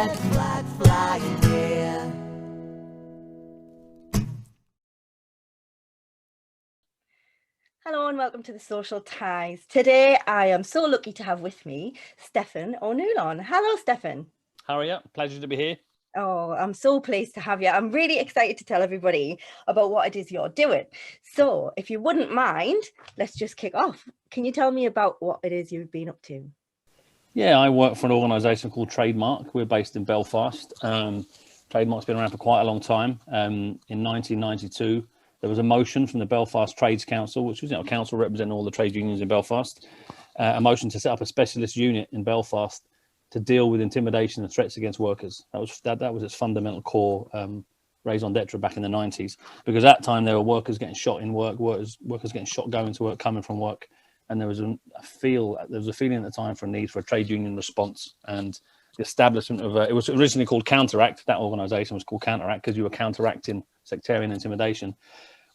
red flag flying here. Hello and welcome to the Social Ties. Today I am so lucky to have with me Stiofan O'Nuallain. Hello, Stiofan. How are you? Pleasure to be here. Oh, I'm so pleased to have you. I'm really excited to tell everybody about what it is you're doing. So if you wouldn't mind, let's just kick off. Can you tell me about what it is you've been up to? Yeah, I work for an organisation called Trademark. We're based in Belfast. Trademark's been around for quite a long time. In 1992, there was a motion from the Belfast Trades Council, which was a council representing all the trade unions in Belfast, a motion to set up a specialist unit in Belfast to deal with intimidation and threats against workers. That was its fundamental core raison d'etre back in the 90s, because at that time there were workers getting shot in work, workers getting shot going to work, coming from work, and there was a feeling at the time for a need for a trade union response. And the establishment of it was originally called Counteract. That organisation was called Counteract because you were counteracting sectarian intimidation.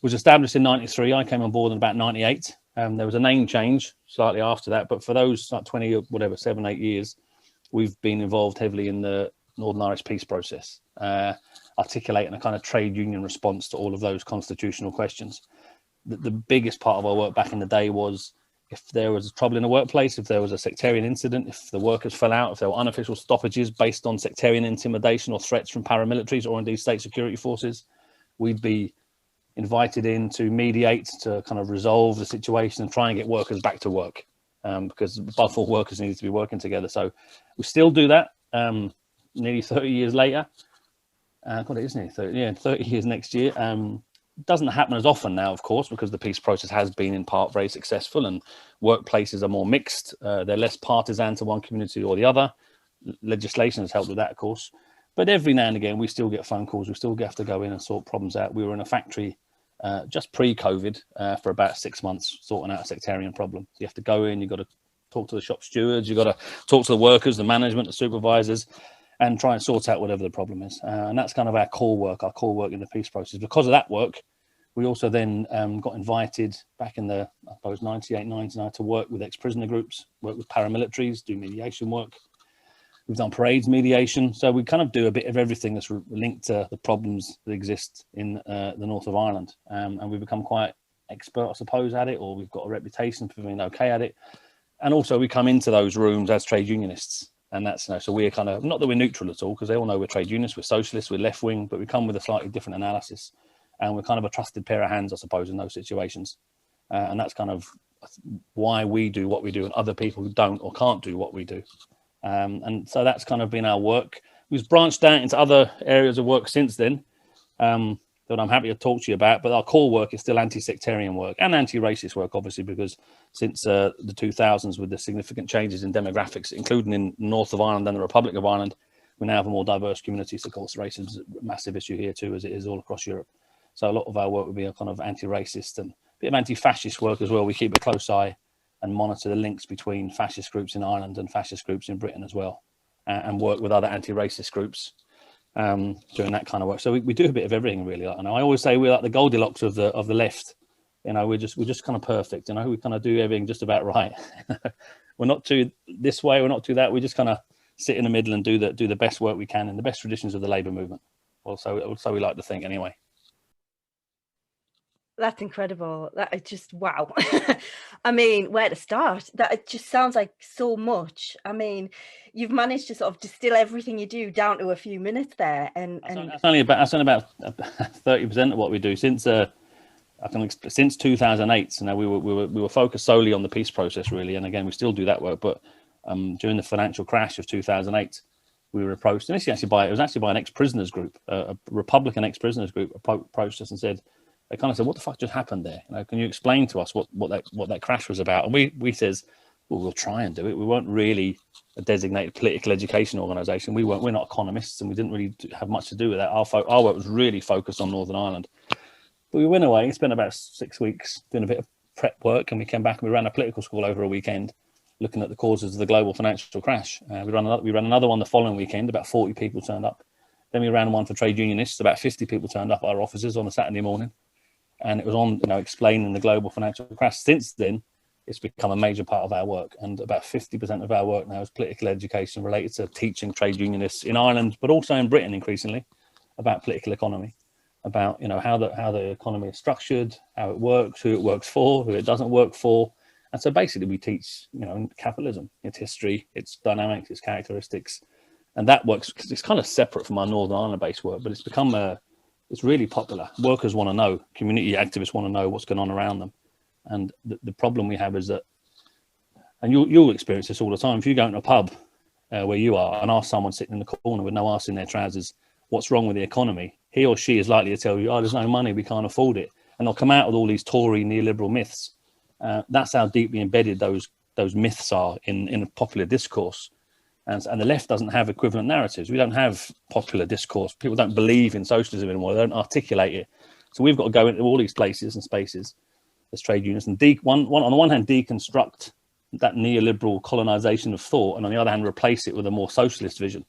Was established in 93. I came on board in about 98. There was a name change slightly after that, but for those like 20 or whatever, 7-8 years, we've been involved heavily in the Northern Irish peace process, articulating a kind of trade union response to all of those constitutional questions. The biggest part of our work back in the day was if there was trouble in the workplace, if there was a sectarian incident, if the workers fell out, if there were unofficial stoppages based on sectarian intimidation or threats from paramilitaries or indeed state security forces, we'd be invited in to mediate, to kind of resolve the situation and try and get workers back to work, because above all, workers needed to be working together. So we still do that nearly 30 years later. God, it is nearly 30 years next year. Doesn't happen as often now, of course, because the peace process has been in part very successful and workplaces are more mixed. They're less partisan to one community or the other. Legislation has helped with that, of course. But every now and again, we still get phone calls. We still have to go in and sort problems out. We were in a factory just pre-COVID for about 6 months sorting out a sectarian problem. So you have to go in, you've got to talk to the shop stewards, you've got to talk to the workers, the management, the supervisors, and try and sort out whatever the problem is. And that's kind of our core work in the peace process. Because of that work, we also then got invited back in the, I suppose, 98, 99 to work with ex-prisoner groups, work with paramilitaries, do mediation work. We've done parades mediation. So we kind of do a bit of everything that's linked to the problems that exist in the north of Ireland. And we've become quite expert, I suppose, at it, or we've got a reputation for being okay at it. And also we come into those rooms as trade unionists. And that's, so we're kind of, not that we're neutral at all, because they all know we're trade unionists, we're socialists, we're left wing, but we come with a slightly different analysis. And we're kind of a trusted pair of hands, I suppose, in those situations. And that's kind of why we do what we do and other people don't or can't do what we do. And so that's kind of been our work. We've branched out into other areas of work since then that I'm happy to talk to you about. But our core work is still anti-sectarian work and anti-racist work, obviously, because since the 2000s, with the significant changes in demographics, including in north of Ireland and the Republic of Ireland, we now have a more diverse community. So, of course, racism is a massive issue here too, as it is all across Europe. So a lot of our work would be a kind of anti-racist and a bit of anti-fascist work as well. We keep a close eye and monitor the links between fascist groups in Ireland and fascist groups in Britain as well, and work with other anti-racist groups doing that kind of work. So we do a bit of everything, really. And I always say we're like the Goldilocks of the left. You know, we're just kind of perfect. You know, we kind of do everything just about right. We're not too this way, we're not too that. We just kind of sit in the middle and do the best work we can in the best traditions of the labour movement. Also, we like to think anyway. That's incredible. That is just wow. I mean, where to start? That it just sounds like so much. I mean, you've managed to sort of distill everything you do down to a few minutes there, and that's only about 30% of what we do since 2008. So now we were focused solely on the peace process, really, and again we still do that work. But during the financial crash of 2008, we were approached, and it was actually by an ex-prisoners group, a Republican ex-prisoners group approached us and said. They kind of said, "What the fuck just happened there? You know, can you explain to us what that crash was about?" And we says, "Well, we'll try and do it. We weren't really a designated political education organisation. We're not economists, and we didn't really have much to do with that. Our work was really focused on Northern Ireland." But we went away, spent about 6 weeks doing a bit of prep work, and we came back and we ran a political school over a weekend, looking at the causes of the global financial crash. We ran another one the following weekend. About 40 people turned up. Then we ran one for trade unionists. About 50 people turned up at our offices on a Saturday morning. And it was on, explaining the global financial crash. Since then, it's become a major part of our work. And about 50% of our work now is political education related to teaching trade unionists in Ireland, but also in Britain increasingly, about political economy, about, you know, how the economy is structured, how it works, who it works for, who it doesn't work for. And so basically we teach, you know, capitalism, its history, its dynamics, its characteristics. And that works, because it's kind of separate from our Northern Ireland based work, but it's become it's really popular. Workers want to know, community activists want to know what's going on around them. And the problem we have is that, and you'll experience this all the time, if you go into a pub where you are and ask someone sitting in the corner with no arse in their trousers, what's wrong with the economy, he or she is likely to tell you, oh, there's no money, we can't afford it. And they'll come out with all these Tory neoliberal myths. That's how deeply embedded those myths are in popular discourse. And the left doesn't have equivalent narratives. We don't have popular discourse. People don't believe in socialism anymore. They don't articulate it. So we've got to go into all these places and spaces as trade unions and on the one hand, deconstruct that neoliberal colonization of thought, and on the other hand, replace it with a more socialist vision.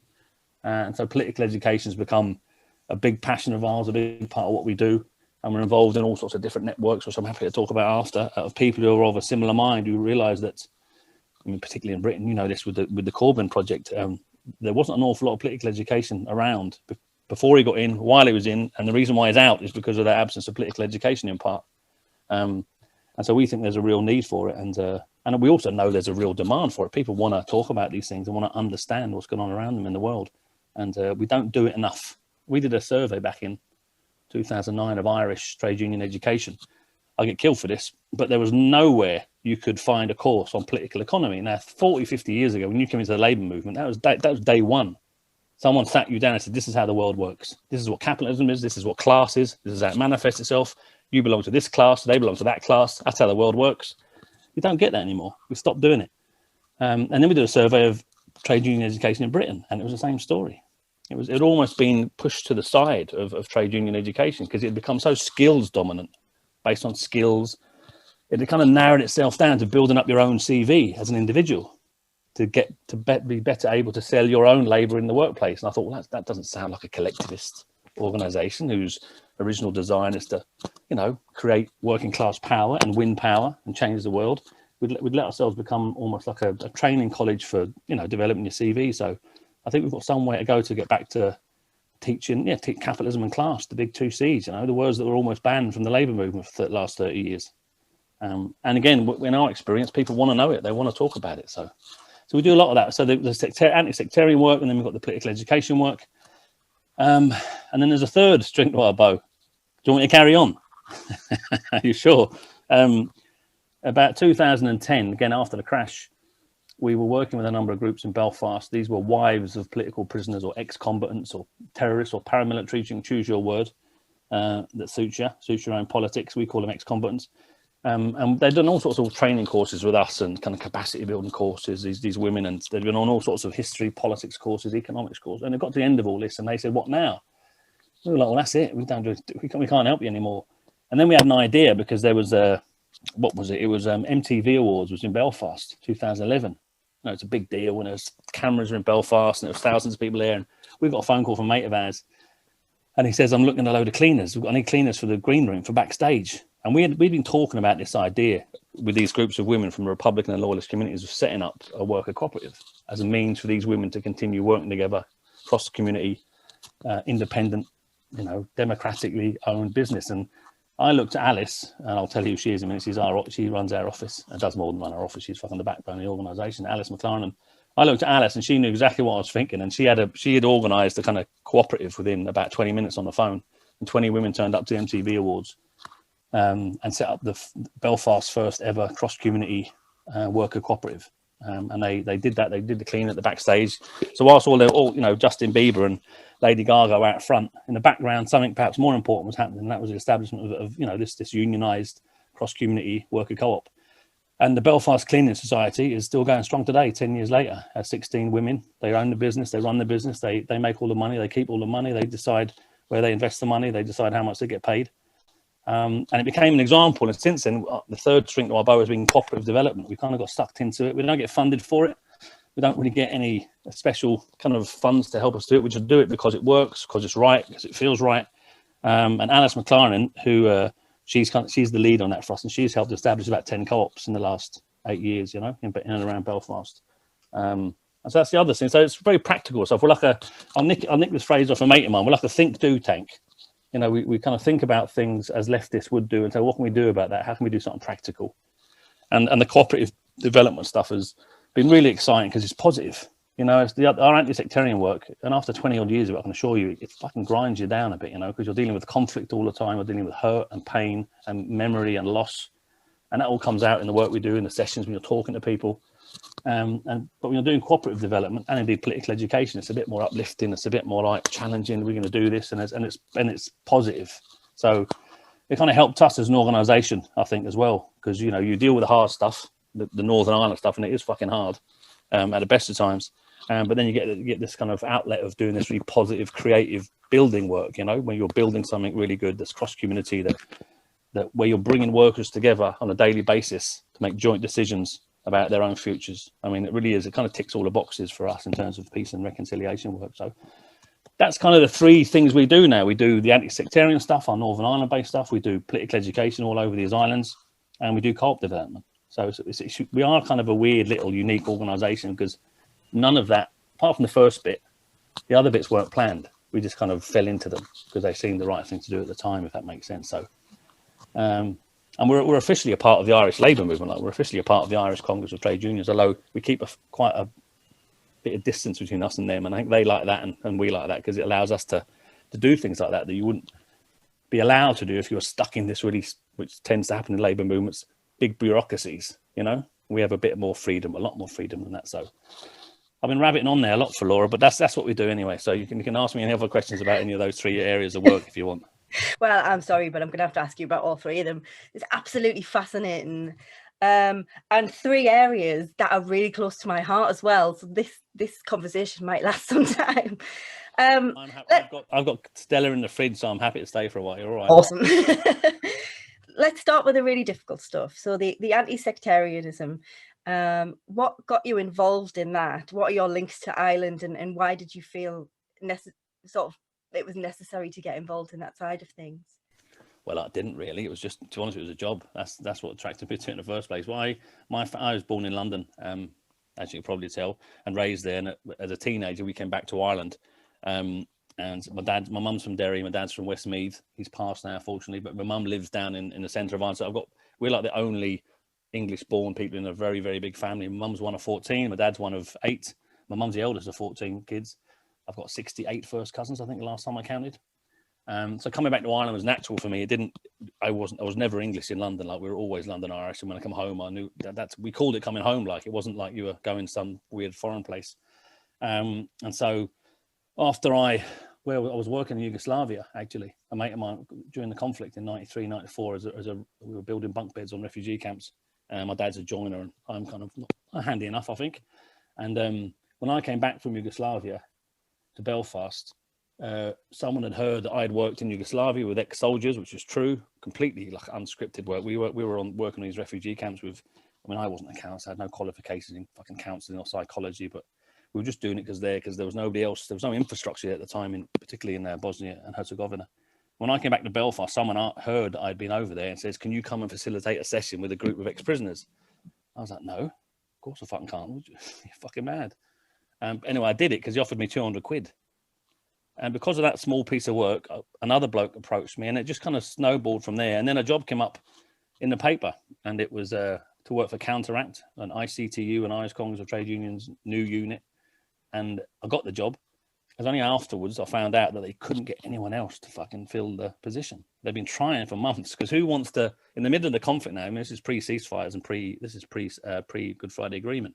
And so political education has become a big passion of ours, a big part of what we do. And we're involved in all sorts of different networks, which I'm happy to talk about after, of people who are of a similar mind, who realise that, I mean, particularly in Britain, you know this with the Corbyn project, there wasn't an awful lot of political education around before he got in, while he was in, and the reason why he's out is because of that absence of political education in part. And so we think there's a real need for it, and we also know there's a real demand for it. People want to talk about these things and want to understand what's going on around them in the world, and we don't do it enough. We did a survey back in 2009 of Irish trade union education. I get killed for this, but there was nowhere you could find a course on political economy. Now, 40, 50 years ago, when you came into the labour movement, that was day one. Someone sat you down and said, this is how the world works. This is what capitalism is. This is what class is. This is how it manifests itself. You belong to this class. They belong to that class. That's how the world works. You don't get that anymore. We stopped doing it. And then we did a survey of trade union education in Britain, and it was the same story. It had almost been pushed to the side of trade union education because it had become so skills dominant, based on skills. It had kind of narrowed itself down to building up your own CV as an individual to be better able to sell your own labour in the workplace. And I thought, well, that doesn't sound like a collectivist organisation whose original design is to, you know, create working class power and win power and change the world. We'd let ourselves become almost like a training college for, you know, developing your CV. So I think we've got some way to go to get back to teaching, capitalism and class, the big two C's, you know, the words that were almost banned from the labour movement for the last 30 years. And again, in our experience, people want to know it. They want to talk about it. So we do a lot of that. So the anti-sectarian work, and then we've got the political education work. And then there's a third string to our bow. Do you want me to carry on? Are you sure? About 2010, again, after the crash, we were working with a number of groups in Belfast. These were wives of political prisoners or ex-combatants or terrorists or paramilitary. You can choose your word that suits your own politics. We call them ex-combatants. And they've done all sorts of training courses with us and kind of capacity building courses, these women, and they've been on all sorts of history, politics courses, economics courses. And they got to the end of all this and they said, what now? We were like, well, that's it. We can't help you anymore. And then we had an idea because there was what was it? It was MTV Awards was in Belfast, 2011. You know, it's a big deal when there's cameras are in Belfast and there's thousands of people there. And we got a phone call from a mate of ours. And he says, I'm looking at a load of cleaners. I need cleaners for the green room, for backstage. And we'd been talking about this idea with these groups of women from the Republican and Loyalist communities of setting up a worker cooperative as a means for these women to continue working together across the community, independent, you know, democratically owned business. And I looked at Alice, and I'll tell you who she is in a minute. She runs our office and does more than run our office. She's fucking the backbone of the organisation, Alice McLaren. And I looked at Alice and she knew exactly what I was thinking. And she had organised a kind of cooperative within about 20 minutes on the phone. And 20 women turned up to the MTV Awards. And set up the Belfast's first ever cross-community worker cooperative. And they did that. They did the clean at the backstage. So whilst all you know, Justin Bieber and Lady Gaga out front, in the background, something perhaps more important was happening. And that was the establishment of you know, this unionised cross-community worker co-op. And the Belfast Cleaning Society is still going strong today, 10 years later. 16 women. They own the business. They run the business. They make all the money. They keep all the money. They decide where they invest the money. They decide how much they get paid. And it became an example. And since then, the third string to our bow has been cooperative development. We kind of got sucked into it. We don't get funded for it. We don't really get any special kind of funds to help us do it. We just do it because it works, because it's right, because it feels right. And Alice McLaren, who she's the lead on that for us, and she's helped establish about 10 co-ops in the last 8 years, you know, in and around Belfast. And so that's the other thing. So it's very practical stuff. We're like I'll nick this phrase off a mate of mine. We're like a think do tank. You know, we kind of think about things as leftists would do and say, what can we do about that? How can we do something practical? And the cooperative development stuff has been really exciting because it's positive. You know, it's our anti-sectarian work, and after 20 odd years of it, I can assure you, it fucking grinds you down a bit, you know, because you're dealing with conflict all the time. You're dealing with hurt and pain and memory and loss. And that all comes out in the work we do in the sessions when you're talking to people. But when you're doing cooperative development and indeed political education, it's a bit more uplifting. It's a bit more like challenging. We're going to do this, and it's positive. So it kind of helped us as an organisation, I think, as well, because you know you deal with the hard stuff, the Northern Ireland stuff, and it is fucking hard at the best of times. But then you get this kind of outlet of doing this really positive, creative building work. You know, when you're building something really good that's cross community, that where you're bringing workers together on a daily basis to make joint decisions about their own futures. I mean, it really is. It kind of ticks all the boxes for us in terms of peace and reconciliation work. So that's kind of the three things we do now. We do the anti-sectarian stuff, our Northern Ireland-based stuff. We do political education all over these islands, and we do co-op development. So we are kind of a weird little unique organisation because none of that, apart from the first bit, the other bits weren't planned. We just kind of fell into them because they seemed the right thing to do at the time, if that makes sense. So, and we're officially a part of the Irish Labour movement. Like we're officially a part of the Irish Congress of Trade Unions, although we keep quite a bit of distance between us and them. And I think they like that and we like that because it allows us to do things like that you wouldn't be allowed to do if you were stuck in this really, which tends to happen in labour movements, big bureaucracies, you know. We have a bit more freedom, a lot more freedom than that. So I've been rabbiting on there a lot for Laura, but that's what we do anyway. So you can ask me any other questions about any of those three areas of work if you want. Well, I'm sorry, but I'm going to have to ask you about all three of them. It's absolutely fascinating. And three areas that are really close to my heart as well. So this conversation might last some time. I've got Stella in the fridge, so I'm happy to stay for a while. You're all right. Awesome. Let's start with the really difficult stuff. So the anti-sectarianism. What got you involved in that? What are your links to Ireland, and why did you feel it was necessary to get involved in that side of things? Well, I didn't really. It was just, to be honest, it was a job. That's what attracted me to it in the first place. I was born in London, as you can probably tell, and raised there. And as a teenager, we came back to Ireland. And my mum's from Derry, my dad's from Westmeath. He's passed now, fortunately, but my mum lives down in the centre of Ireland. So we're like the only English-born people in a very, very big family. My mum's one of 14. My dad's one of 8. My mum's the eldest of 14 kids. I've got 68 first cousins, I think, the last time I counted. So coming back to Ireland was natural for me. I was never English in London. Like we were always London Irish. And when I come home, I knew we called it coming home. Like it wasn't like you were going some weird foreign place. And so after I was working in Yugoslavia, actually, a mate of mine during the conflict in 93, 94, we were building bunk beds on refugee camps. My dad's a joiner and I'm kind of not handy enough, I think. And when I came back from Yugoslavia to Belfast, someone had heard that I'd worked in Yugoslavia with ex-soldiers, which was true, completely like unscripted work. We were working on these refugee camps I wasn't a counsellor, I had no qualifications in fucking counselling or psychology, but we were just doing it because there was nobody else, there was no infrastructure at the time, particularly in Bosnia and Herzegovina. When I came back to Belfast, someone heard that I'd been over there and says, "Can you come and facilitate a session with a group of ex-prisoners?" I was like, "No, of course I fucking can't. You're fucking mad." Anyway, I did it because he offered me 200 quid. And because of that small piece of work, another bloke approached me and it just kind of snowballed from there. And then a job came up in the paper and it was to work for Counteract, an ICTU, an Irish Congress of Trade Unions new unit. And I got the job. It was only afterwards I found out that they couldn't get anyone else to fucking fill the position. They've been trying for months because who wants to, in the middle of the conflict now, I mean, this is pre-ceasefires and pre-Good Friday Agreement.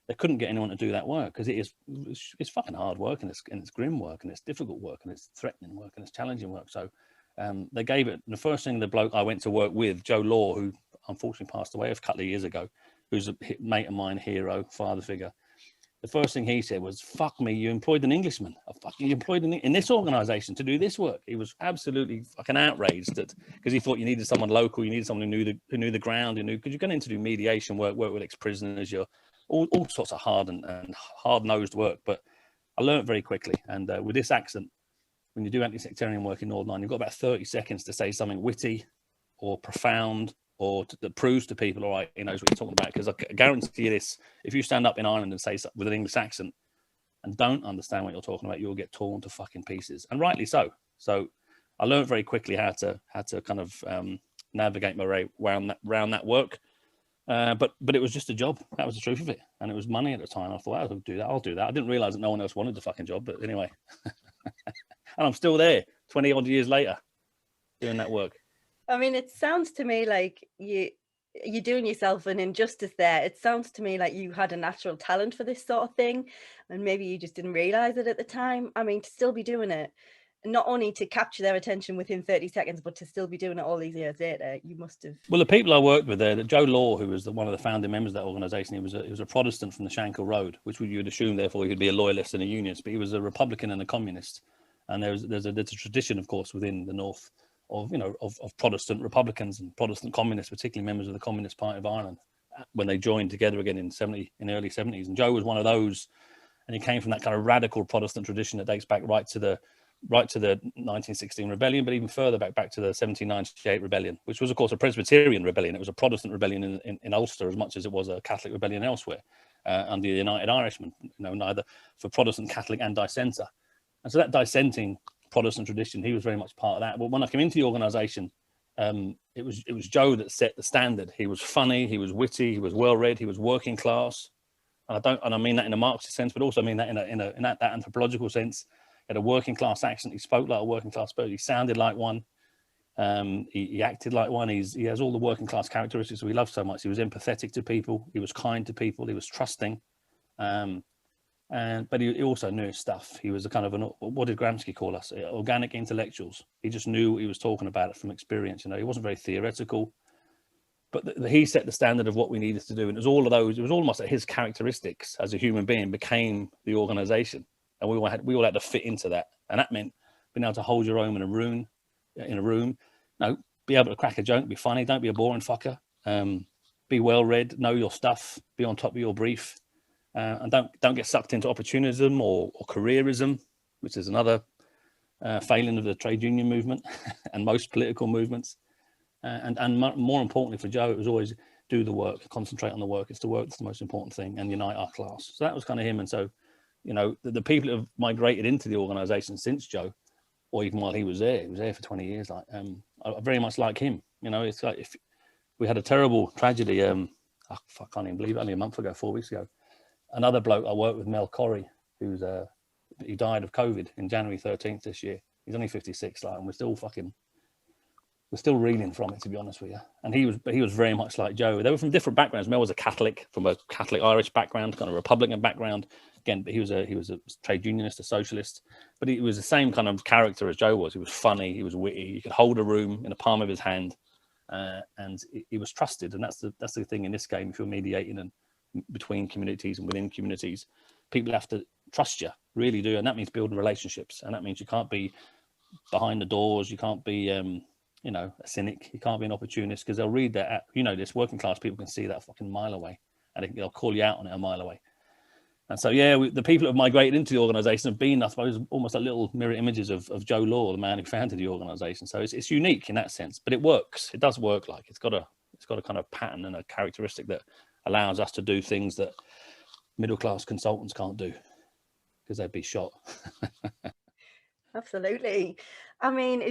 They couldn't get anyone to do that work because it's fucking hard work and it's grim work and it's difficult work and it's threatening work and it's challenging work. So they gave it. The first thing the bloke I went to work with, Joe Law, who unfortunately passed away a couple of years ago, who's a mate of mine, hero, father figure. The first thing he said was, "Fuck me, you employed an Englishman. You employed in this organisation to do this work." He was absolutely fucking outraged because he thought you needed someone local, you needed someone who knew the ground, because you're going in to do mediation work with ex-prisoners, you're all sorts of hard-nosed work. But I learned very quickly, and with this accent, when you do anti-sectarian work in Northern Ireland, you've got about 30 seconds to say something witty or profound or that proves to people, all right, he knows what he's talking about. Because I guarantee you this: if you stand up in Ireland and say something with an English accent and don't understand what you're talking about, you'll get torn to fucking pieces, and rightly so. So I learned very quickly how to kind of navigate my way around that work. But it was just a job. That was the truth of it, and it was money at the time. I thought, I'll do that. I didn't realize that no one else wanted the fucking job, but anyway, and I'm still there 20 odd years later doing that work. I mean, it sounds to me like you're doing yourself an injustice there. It sounds to me like you had a natural talent for this sort of thing, and maybe you just didn't realize it at the time. I mean, to still be doing it, not only to capture their attention within 30 seconds, but to still be doing it all these years later, you must have. Well, the people I worked with there, Joe Law, who was one of the founding members of that organisation, he was a Protestant from the Shankill Road, which you would assume, therefore, he would be a loyalist and a unionist, but he was a Republican and a communist. And there's a tradition, of course, within the North of Protestant Republicans and Protestant communists, particularly members of the Communist Party of Ireland, when they joined together again in the early 70s. And Joe was one of those, and he came from that kind of radical Protestant tradition that dates back right to the 1916 rebellion, but even further back to the 1798 rebellion, which was, of course, a Presbyterian rebellion. It was a Protestant rebellion in Ulster as much as it was a Catholic rebellion elsewhere under the United Irishmen, neither for Protestant, Catholic and dissenter. And so that dissenting Protestant tradition, he was very much part of that. But when I came into the organisation, it was Joe that set the standard. He was funny, he was witty, he was well read, he was working class, and I mean that in a Marxist sense, but also I mean that in that anthropological sense. He had a working class accent. He spoke like a working class person. He sounded like one. He acted like one. He has all the working class characteristics we love so much. He was empathetic to people. He was kind to people. He was trusting. But he also knew his stuff. He was a kind of what did Gramsci call us? Organic intellectuals. He just knew what he was talking about from experience. He wasn't very theoretical, but he set the standard of what we needed to do. And it was all of those. It was almost like his characteristics as a human being became the organisation. And we all had to fit into that, and that meant being able to hold your own in a room. Be able to crack a joke, be funny, don't be a boring fucker. Be well read, know your stuff, be on top of your brief, and don't get sucked into opportunism or careerism, which is another failing of the trade union movement and most political movements. And more importantly for Joe, it was always do the work, concentrate on the work. It's the work that's the most important thing, and unite our class. So that was kind of him, and so. The people that have migrated into the organisation since Joe, or even while he was there for 20 years, I very much like him. It's like if we had a terrible tragedy, I can't even believe it, only a month ago, 4 weeks ago. Another bloke I worked with, Mel Corrie, he died of COVID in January 13th this year. He's only 56, and we're still reeling from it, to be honest with you. And he was very much like Joe. They were from different backgrounds. Mel was a Catholic, from a Catholic Irish background, kind of Republican background. Again, he was a trade unionist, a socialist, but he was the same kind of character as Joe was. He was funny, he was witty. He could hold a room in the palm of his hand, and he was trusted. And that's the thing in this game. If you're mediating and between communities and within communities, people have to trust you, really do, and that means building relationships. And that means you can't be behind the doors. You can't be a cynic. You can't be an opportunist, because they'll read that. This working class people can see that a fucking mile away, and they'll call you out on it a mile away. And so, the people that have migrated into the organisation have been, I suppose, almost like little mirror images of Joe Law, the man who founded the organisation. So it's unique in that sense, but it works. It does work. Like it's got a kind of pattern and a characteristic that allows us to do things that middle class consultants can't do, because they'd be shot. Absolutely. I mean,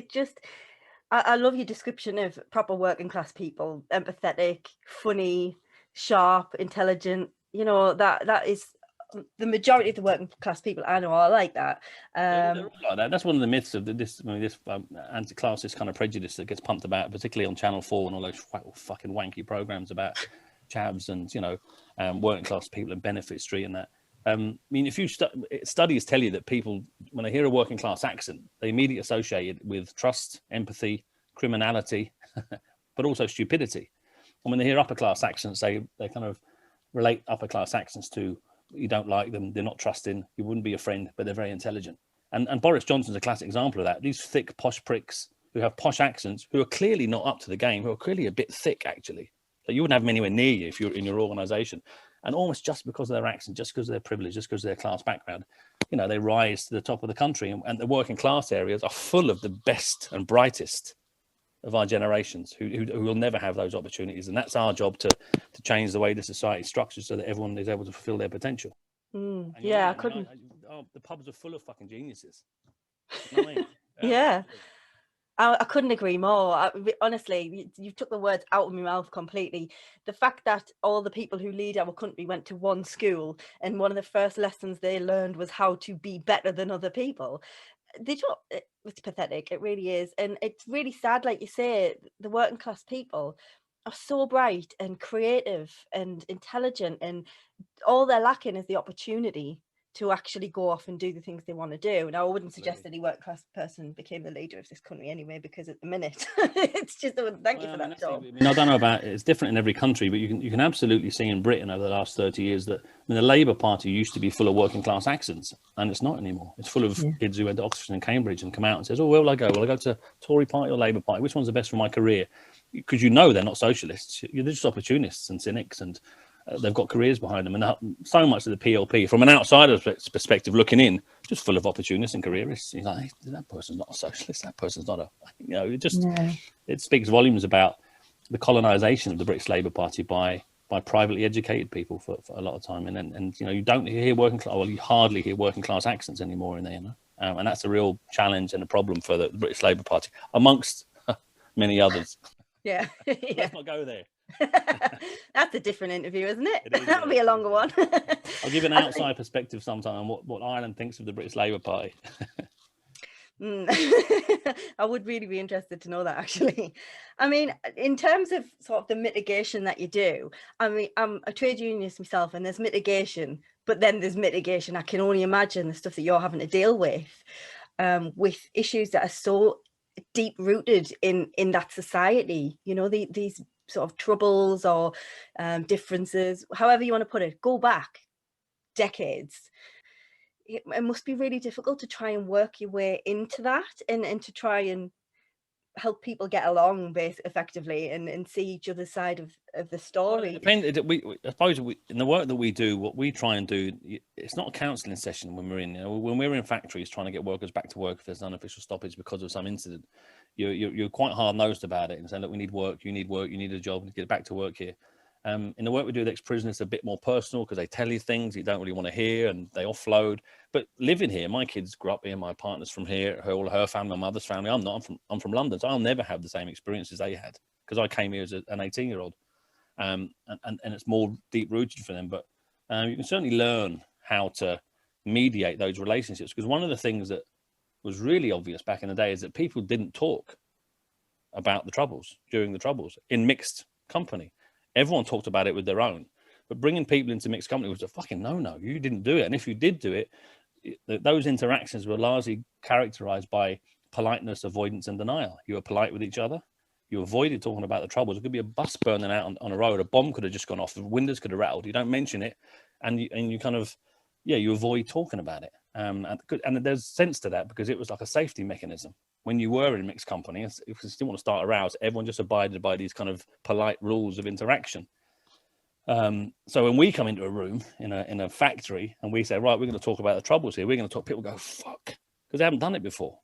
I love your description of proper working class people: empathetic, funny, sharp, intelligent. That is the majority of the working class people I know are like that. They're all like that. That's one of the myths of this anti-classist kind of prejudice that gets pumped about, particularly on Channel 4 and all those fucking wanky programs about chavs and working class people and Benefit Street and that. If you studies tell you that people, when they hear a working class accent, they immediately associate it with trust, empathy, criminality, but also stupidity. And when they hear upper class accents, they kind of relate upper class accents to, you don't like them, they're not trusting, you wouldn't be a friend, but they're very intelligent. And Boris Johnson's a classic example of that. These thick, posh pricks who have posh accents, who are clearly not up to the game, who are clearly a bit thick, actually. Like, you wouldn't have them anywhere near you if you're in your organisation. And almost just because of their accent, just because of their privilege, just because of their class background, they rise to the top of the country. And the working class areas are full of the best and brightest of our generations who will never have those opportunities. And that's our job to change the way the society is structured so that everyone is able to fulfill their potential. And you're Yeah, right, I couldn't. the pubs are full of fucking geniuses. You know what I mean? Yeah. Absolutely. I couldn't agree more. Honestly, you took the words out of my mouth completely. The fact that all the people who lead our country went to one school and one of the first lessons they learned was how to be better than other people. It's pathetic. It really is. And it's really sad, like you say, the working class people are so bright and creative and intelligent, and all they're lacking is the opportunity to actually go off and do the things they want to do. Now, I wouldn't suggest any working class person became the leader of this country anyway, because at the minute it's just, I wouldn't thank you for that job. I don't know about it's different in every country, but you can absolutely see in Britain over the last 30 years that the Labour Party used to be full of working class accents, and it's not anymore. It's full of kids who went to Oxford and Cambridge and come out and says, "Oh, where will I go? Will I go to Tory Party or Labour Party? Which one's the best for my career?" Because they're not socialists. They're just opportunists and cynics, and they've got careers behind them. And so much of the PLP, from an outsider's perspective looking in, just full of opportunists and careerists. You're like, hey, that person's not a socialist. That person's not it speaks volumes about the colonisation of the British Labour Party by privately educated people for a lot of time. And you don't hear you hardly hear working class accents anymore in there. And that's a real challenge and a problem for the British Labour Party, amongst many others. Yeah. Let's not go there. That's a different interview, isn't it? It is, That'll be a longer one. I'll give an outside perspective sometime on what Ireland thinks of the British Labour Party. I would really be interested to know that, actually. I mean, in terms of sort of the mitigation that you do, I mean, I'm a trade unionist myself, and there's mitigation, but then there's mitigation. I can only imagine the stuff that you're having to deal with issues that are so deep rooted in that society. These sort of troubles or differences, however you want to put it, go back decades. It must be really difficult to try and work your way into that and to try and help people get along effectively and see each other's side of the story. I suppose in the work that we do, what we try and do, it's not a counselling session when we're in. When we're in factories trying to get workers back to work if there's an unofficial stoppage because of some incident, you're quite hard-nosed about it and saying, look, we need work, you need a job, to get back to work here. In the work we do with ex-prisoners, it's a bit more personal because they tell you things you don't really want to hear and they offload. But living here, my kids grew up here, my partner's from here, all her family, my mother's family. I'm from London, so I'll never have the same experiences they had because I came here as an 18-year-old. And it's more deep-rooted for them. But you can certainly learn how to mediate those relationships, because one of the things that was really obvious back in the day is that people didn't talk about the troubles during the troubles in mixed company. Everyone talked about it with their own, but bringing people into mixed company was a fucking no-no. You didn't do it. And if you did do it, those interactions were largely characterized by politeness, avoidance, and denial. You were polite with each other. You avoided talking about the troubles. It could be a bus burning out on a road. A bomb could have just gone off. The windows could have rattled. You don't mention it. And you kind of, you avoid talking about it. And there's sense to that because it was like a safety mechanism. When you were in mixed company, if you didn't want to start a row, everyone just abided by these kind of polite rules of interaction. So when we come into a room in a factory and we say, right, we're going to talk about the troubles here, we're going to talk, people go, fuck, because they haven't done it before.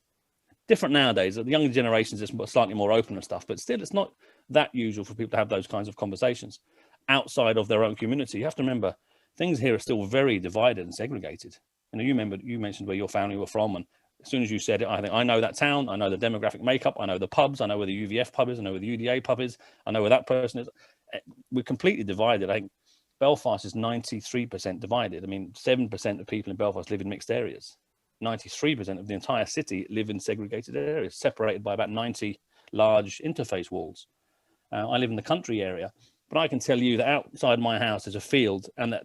Different nowadays. The younger generations is slightly more open and stuff, but still it's not that usual for people to have those kinds of conversations outside of their own community. You have to remember, things here are still very divided and segregated. You mentioned where your family were from, and as soon as you said it, I think I know that town, I know the demographic makeup, I know the pubs, I know where the UVF pub is, I know where the UDA pub is, I know where that person is. We're completely divided. I think Belfast is 93% divided. I mean, 7% of people in Belfast live in mixed areas. 93% of the entire city live in segregated areas, separated by about 90 large interface walls. I live in the country area, but I can tell you that outside my house is a field, and that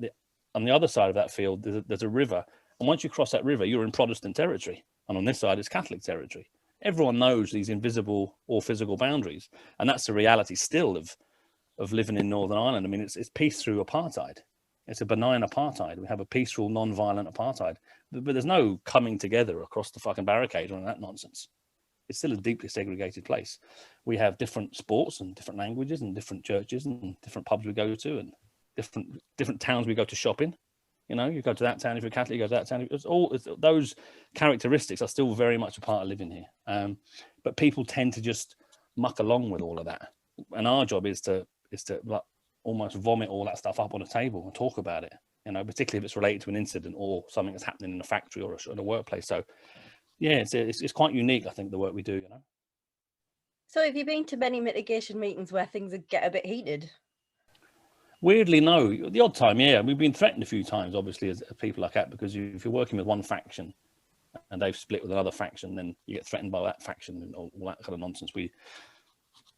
on the other side of that field, there's a river. And once you cross that river, you're in Protestant territory. And on this side, it's Catholic territory. Everyone knows these invisible or physical boundaries. And that's the reality still of living in Northern Ireland. I mean, it's peace through apartheid. It's a benign apartheid. We have a peaceful, non-violent apartheid. But there's no coming together across the fucking barricade or that nonsense. It's still a deeply segregated place. We have different sports and different languages and different churches and different pubs we go to and different towns we go to shop in. You go to that town if you're Catholic, you go to that town. Those characteristics are still very much a part of living here. But people tend to just muck along with all of that. And our job is to like almost vomit all that stuff up on a table and talk about it, you know, particularly if it's related to an incident or something that's happening in a factory or in a workplace. So yeah, it's quite unique, I think, the work we do, you know. So have you been to many mitigation meetings where things get a bit heated? Weirdly, no. The odd time, yeah. We've been threatened a few times, obviously, as people like that, because if you're working with one faction and they've split with another faction, then you get threatened by that faction and all that kind of nonsense.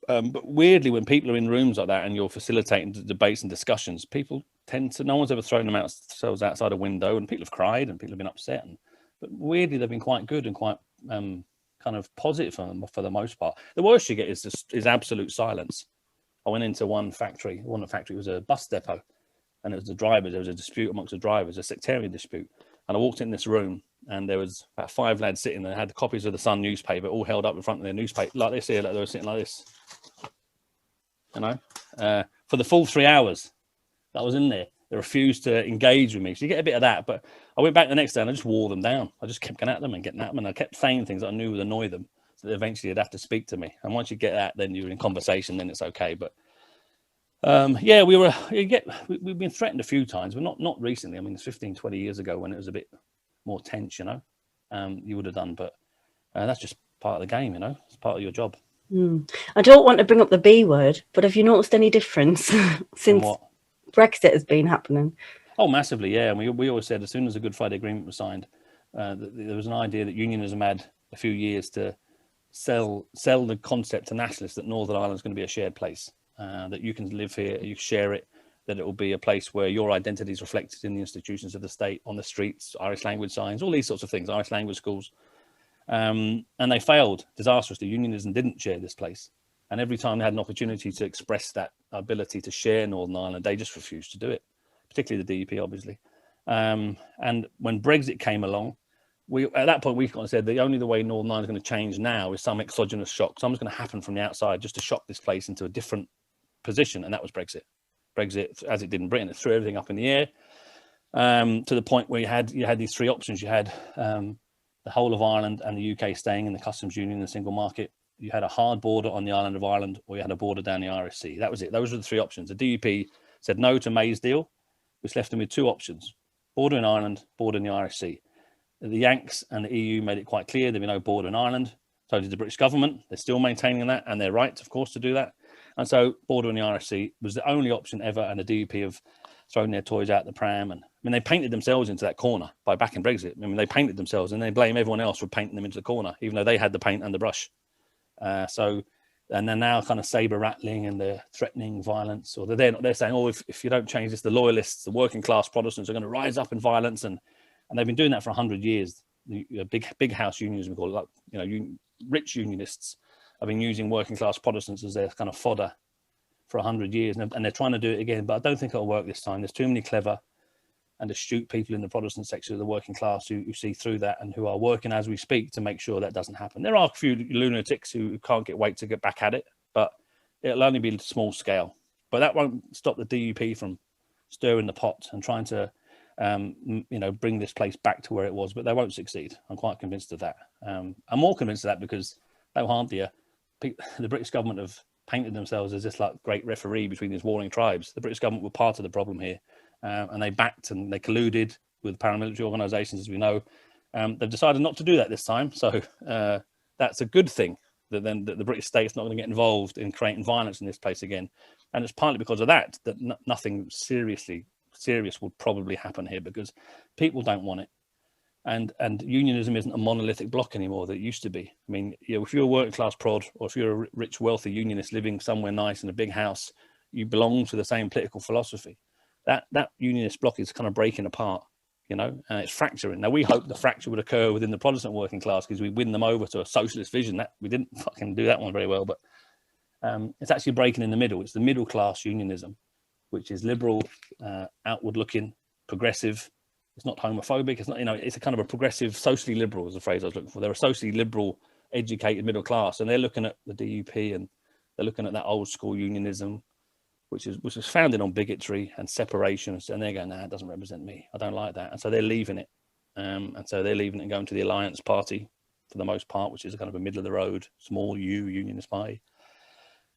But weirdly, when people are in rooms like that and you're facilitating debates and discussions, people tend to, no one's ever thrown themselves outside a window, and people have cried and people have been upset. But weirdly, they've been quite good and quite kind of positive for the most part. The worst you get is absolute silence. I went into one factory. It was a bus depot, and it was the drivers. There was a dispute amongst the drivers, a sectarian dispute. And I walked in this room, and there was about 5 lads sitting there, had copies of the Sun newspaper all held up in front of their newspaper, like this here, like they were sitting like this, you know, for the full 3 hours that I was in there. They refused to engage with me. So you get a bit of that. But I went back the next day and I just wore them down. I just kept getting at them and getting at them, and I kept saying things that I knew would annoy them. So that eventually they'd have to speak to me. And once you get that, then you're in conversation, then it's okay. But yeah, we've been threatened a few times, but not recently. I mean, it's 15, 20 years ago when it was a bit more tense, you know, you would have done. But that's just part of the game, you know, it's part of your job. I don't want to bring up the B word, but have you noticed any difference since Brexit has been happening? Oh, massively, yeah. And we always said as soon as the Good Friday Agreement was signed, there was an idea that unionism had a few years to sell the concept to nationalists that Northern Ireland is going to be a shared place, that you can live here, you share it, that it will be a place where your identity is reflected in the institutions of the state, on the streets, Irish language signs, all these sorts of things, Irish language schools. And they failed disastrously. Unionism didn't share this place. And every time they had an opportunity to express that ability to share Northern Ireland, they just refused to do it, particularly the DUP, obviously. And when Brexit came along, at that point, we kind of said the way Northern Ireland is going to change now is some exogenous shock. Something's going to happen from the outside just to shock this place into a different position. And that was Brexit. Brexit, as it did in Britain, it threw everything up in the air to the point where you had these 3 options. You had the whole of Ireland and the UK staying in the customs union, the single market. You had a hard border on the island of Ireland, or you had a border down the Irish Sea. That was it. Those were the 3 options. The DUP said no to May's deal, which left them with 2 options: border in Ireland, border in the Irish Sea. The Yanks and the EU made it quite clear there'd be no border in Ireland. So did the British government. They're still maintaining that, and they're right, of course, to do that. And so border in the Irish Sea was the only option ever, and the DUP have thrown their toys out the pram. And I mean, they painted themselves into that corner by backing Brexit. I mean, they painted themselves, and they blame everyone else for painting them into the corner, even though they had the paint and the brush. And they're now kind of saber rattling, and they're threatening violence, or they're saying, oh, if you don't change this, the loyalists, the working class Protestants are going to rise up in violence. And they've been doing that for 100 years. The big house unions, we call it, like, you know, rich unionists have been using working class Protestants as their kind of fodder for 100 years, and they're trying to do it again. But I don't think it'll work this time. There's too many clever and astute people in the Protestant section of the working class who see through that and who are working as we speak to make sure that doesn't happen. There are a few lunatics who can't wait to get back at it, but it'll only be small scale. But that won't stop the DUP from stirring the pot and trying to bring this place back to where it was, but they won't succeed. I'm quite convinced of that. I'm more convinced of that because, no harm dear, the British government have painted themselves as this like great referee between these warring tribes. The British government were part of the problem here, and they backed and they colluded with paramilitary organisations, as we know. They've decided not to do that this time, so that's a good thing. That the British state's not going to get involved in creating violence in this place again, and it's partly because of that nothing serious would probably happen here, because people don't want it, and unionism isn't a monolithic block anymore that it used to be. I mean, if you're a working class prod, or if you're a rich, wealthy unionist living somewhere nice in a big house, you belong to the same political philosophy. That unionist block is kind of breaking apart, and it's fracturing. Now, we hope the fracture would occur within the Protestant working class because we win them over to a socialist vision. That we didn't fucking do that one very well, but it's actually breaking in the middle. It's the middle class unionism, which is liberal, outward looking, progressive. It's not homophobic. It's not, it's a kind of a progressive, socially liberal is the phrase I was looking for. They're a socially liberal, educated middle class, and they're looking at the DUP and they're looking at that old school unionism, which is founded on bigotry and separation. And they're going, nah, it doesn't represent me. I don't like that. And so they're leaving it. And so they're leaving it and going to the Alliance Party for the most part, which is a kind of a middle of the road, small U unionist party.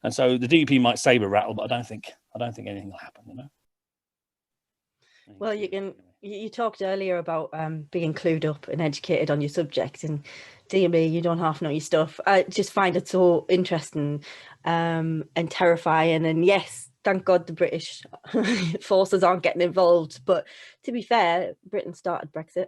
And so the DUP might saber rattle, but I don't think anything will happen, you know. Well, you talked earlier about being clued up and educated on your subject, and DME, you don't half know your stuff. I just find it so interesting and terrifying. And yes, thank God the British forces aren't getting involved. But to be fair, Britain started Brexit,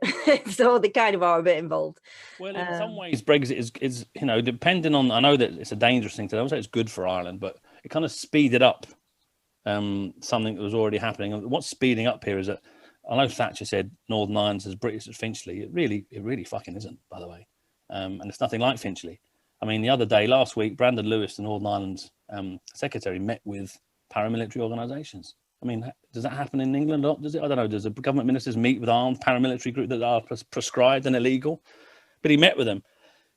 so they kind of are a bit involved. Well, in some ways, Brexit is you know, depending on. I know that it's a dangerous thing to. I would say it's good for Ireland, but it kind of speeded up something that was already happening. And what's speeding up here is that I know Thatcher said Northern Ireland's as British as Finchley. It really fucking isn't, by the way. And it's nothing like Finchley. I mean, the other day, last week, Brandon Lewis, the Northern Ireland secretary, met with paramilitary organisations. I mean, does that happen in England? Does it? I don't know. Does the government ministers meet with armed paramilitary groups that are prescribed and illegal? But he met with them.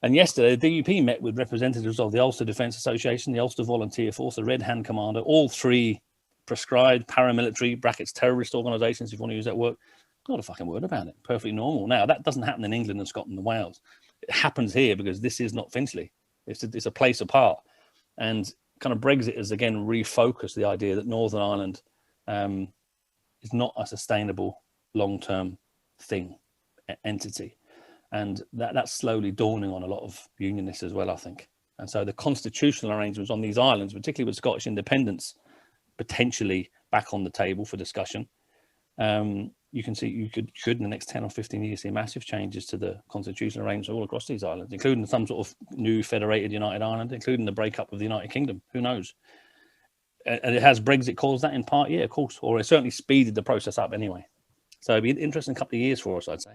And yesterday, the DUP met with representatives of the Ulster Defence Association, the Ulster Volunteer Force, the Red Hand Commander, all three prescribed paramilitary brackets terrorist organisations, if you want to use that word. Not a fucking word about it. Perfectly normal. Now, that doesn't happen in England and Scotland and Wales. It happens here because this is not Finchley. It's a place apart. And kind of Brexit has, again, refocused the idea that Northern Ireland is not a sustainable long-term entity. And that's slowly dawning on a lot of unionists as well, I think. And so the constitutional arrangements on these islands, particularly with Scottish independence, potentially back on the table for discussion. You can see you could in the next 10 or 15 years see massive changes to the constitutional arrangements all across these islands, including some sort of new federated United Ireland, including the breakup of the United Kingdom. Who knows? And it has Brexit caused that in part? Yeah, of course. Or it certainly speeded the process up anyway. So it'd be an interesting couple of years for us, I'd say.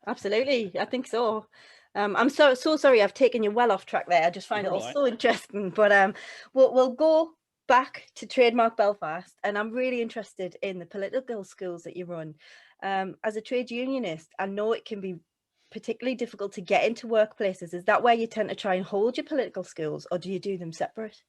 Absolutely, I think so. I'm so sorry I've taken you well off track there. I just find it all so interesting. But we'll go back to Trademark Belfast, and I'm really interested in the political skills that you run. As a trade unionist, I know it can be particularly difficult to get into workplaces. Is that where you tend to try and hold your political skills, or do you do them separate?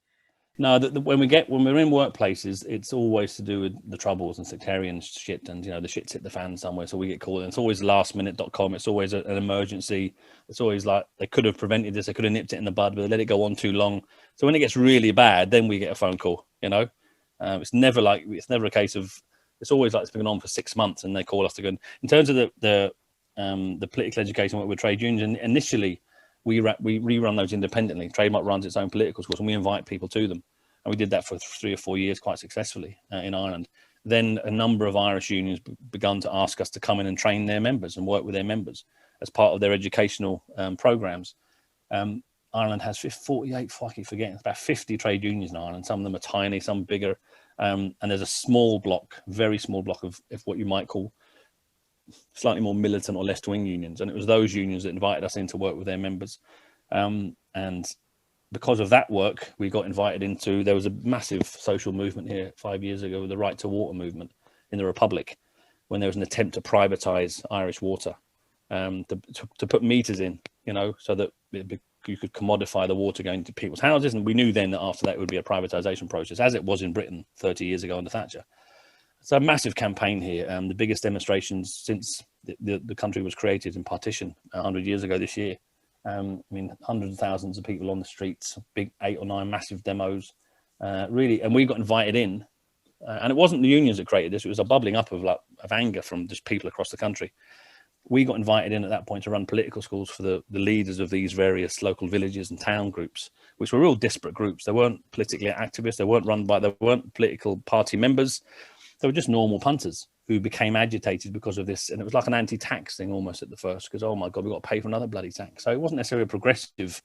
No, when we're in workplaces, it's always to do with the troubles and sectarian shit, and you know the shit's hit the fan somewhere, so we get called. And it's always lastminute.com. It's always an emergency. It's always like they could have prevented this, they could have nipped it in the bud, but they let it go on too long. So when it gets really bad, then we get a phone call. You know, it's never a case of. It's always like it's been on for 6 months, and they call us to go. In terms of the political education work with trade unions, initially. We rerun those independently. Trademark runs its own political schools, and we invite people to them. And we did that for 3 or 4 years quite successfully in Ireland. Then a number of Irish unions begun to ask us to come in and train their members and work with their members as part of their educational programs. Ireland has 48, fucking forgetting, it's about 50 trade unions in Ireland. Some of them are tiny, some bigger. And there's a small block, very small block of what you might call slightly more militant or left-wing unions, and it was those unions that invited us in to work with their members. And because of that work, we got invited into. There was a massive social movement here 5 years ago, the Right to Water movement in the Republic, when there was an attempt to privatise Irish water, to put meters in, you know, so that you could commodify the water going to people's houses. And we knew then that after that it would be a privatisation process, as it was in Britain 30 years ago under Thatcher. It's a massive campaign here, the biggest demonstrations since the country was created in partition 100 years ago this year. I mean, hundreds of thousands of people on the streets, big 8 or 9 massive demos, really. And we got invited in, and it wasn't the unions that created this. It was a bubbling up of anger from just people across the country. We got invited in at that point to run political schools for the leaders of these various local villages and town groups, which were real disparate groups. They weren't politically activists. They weren't political party members. They were just normal punters who became agitated because of this. And it was like an anti-tax thing almost at the first, because, oh my God, we've got to pay for another bloody tax. So it wasn't necessarily a progressive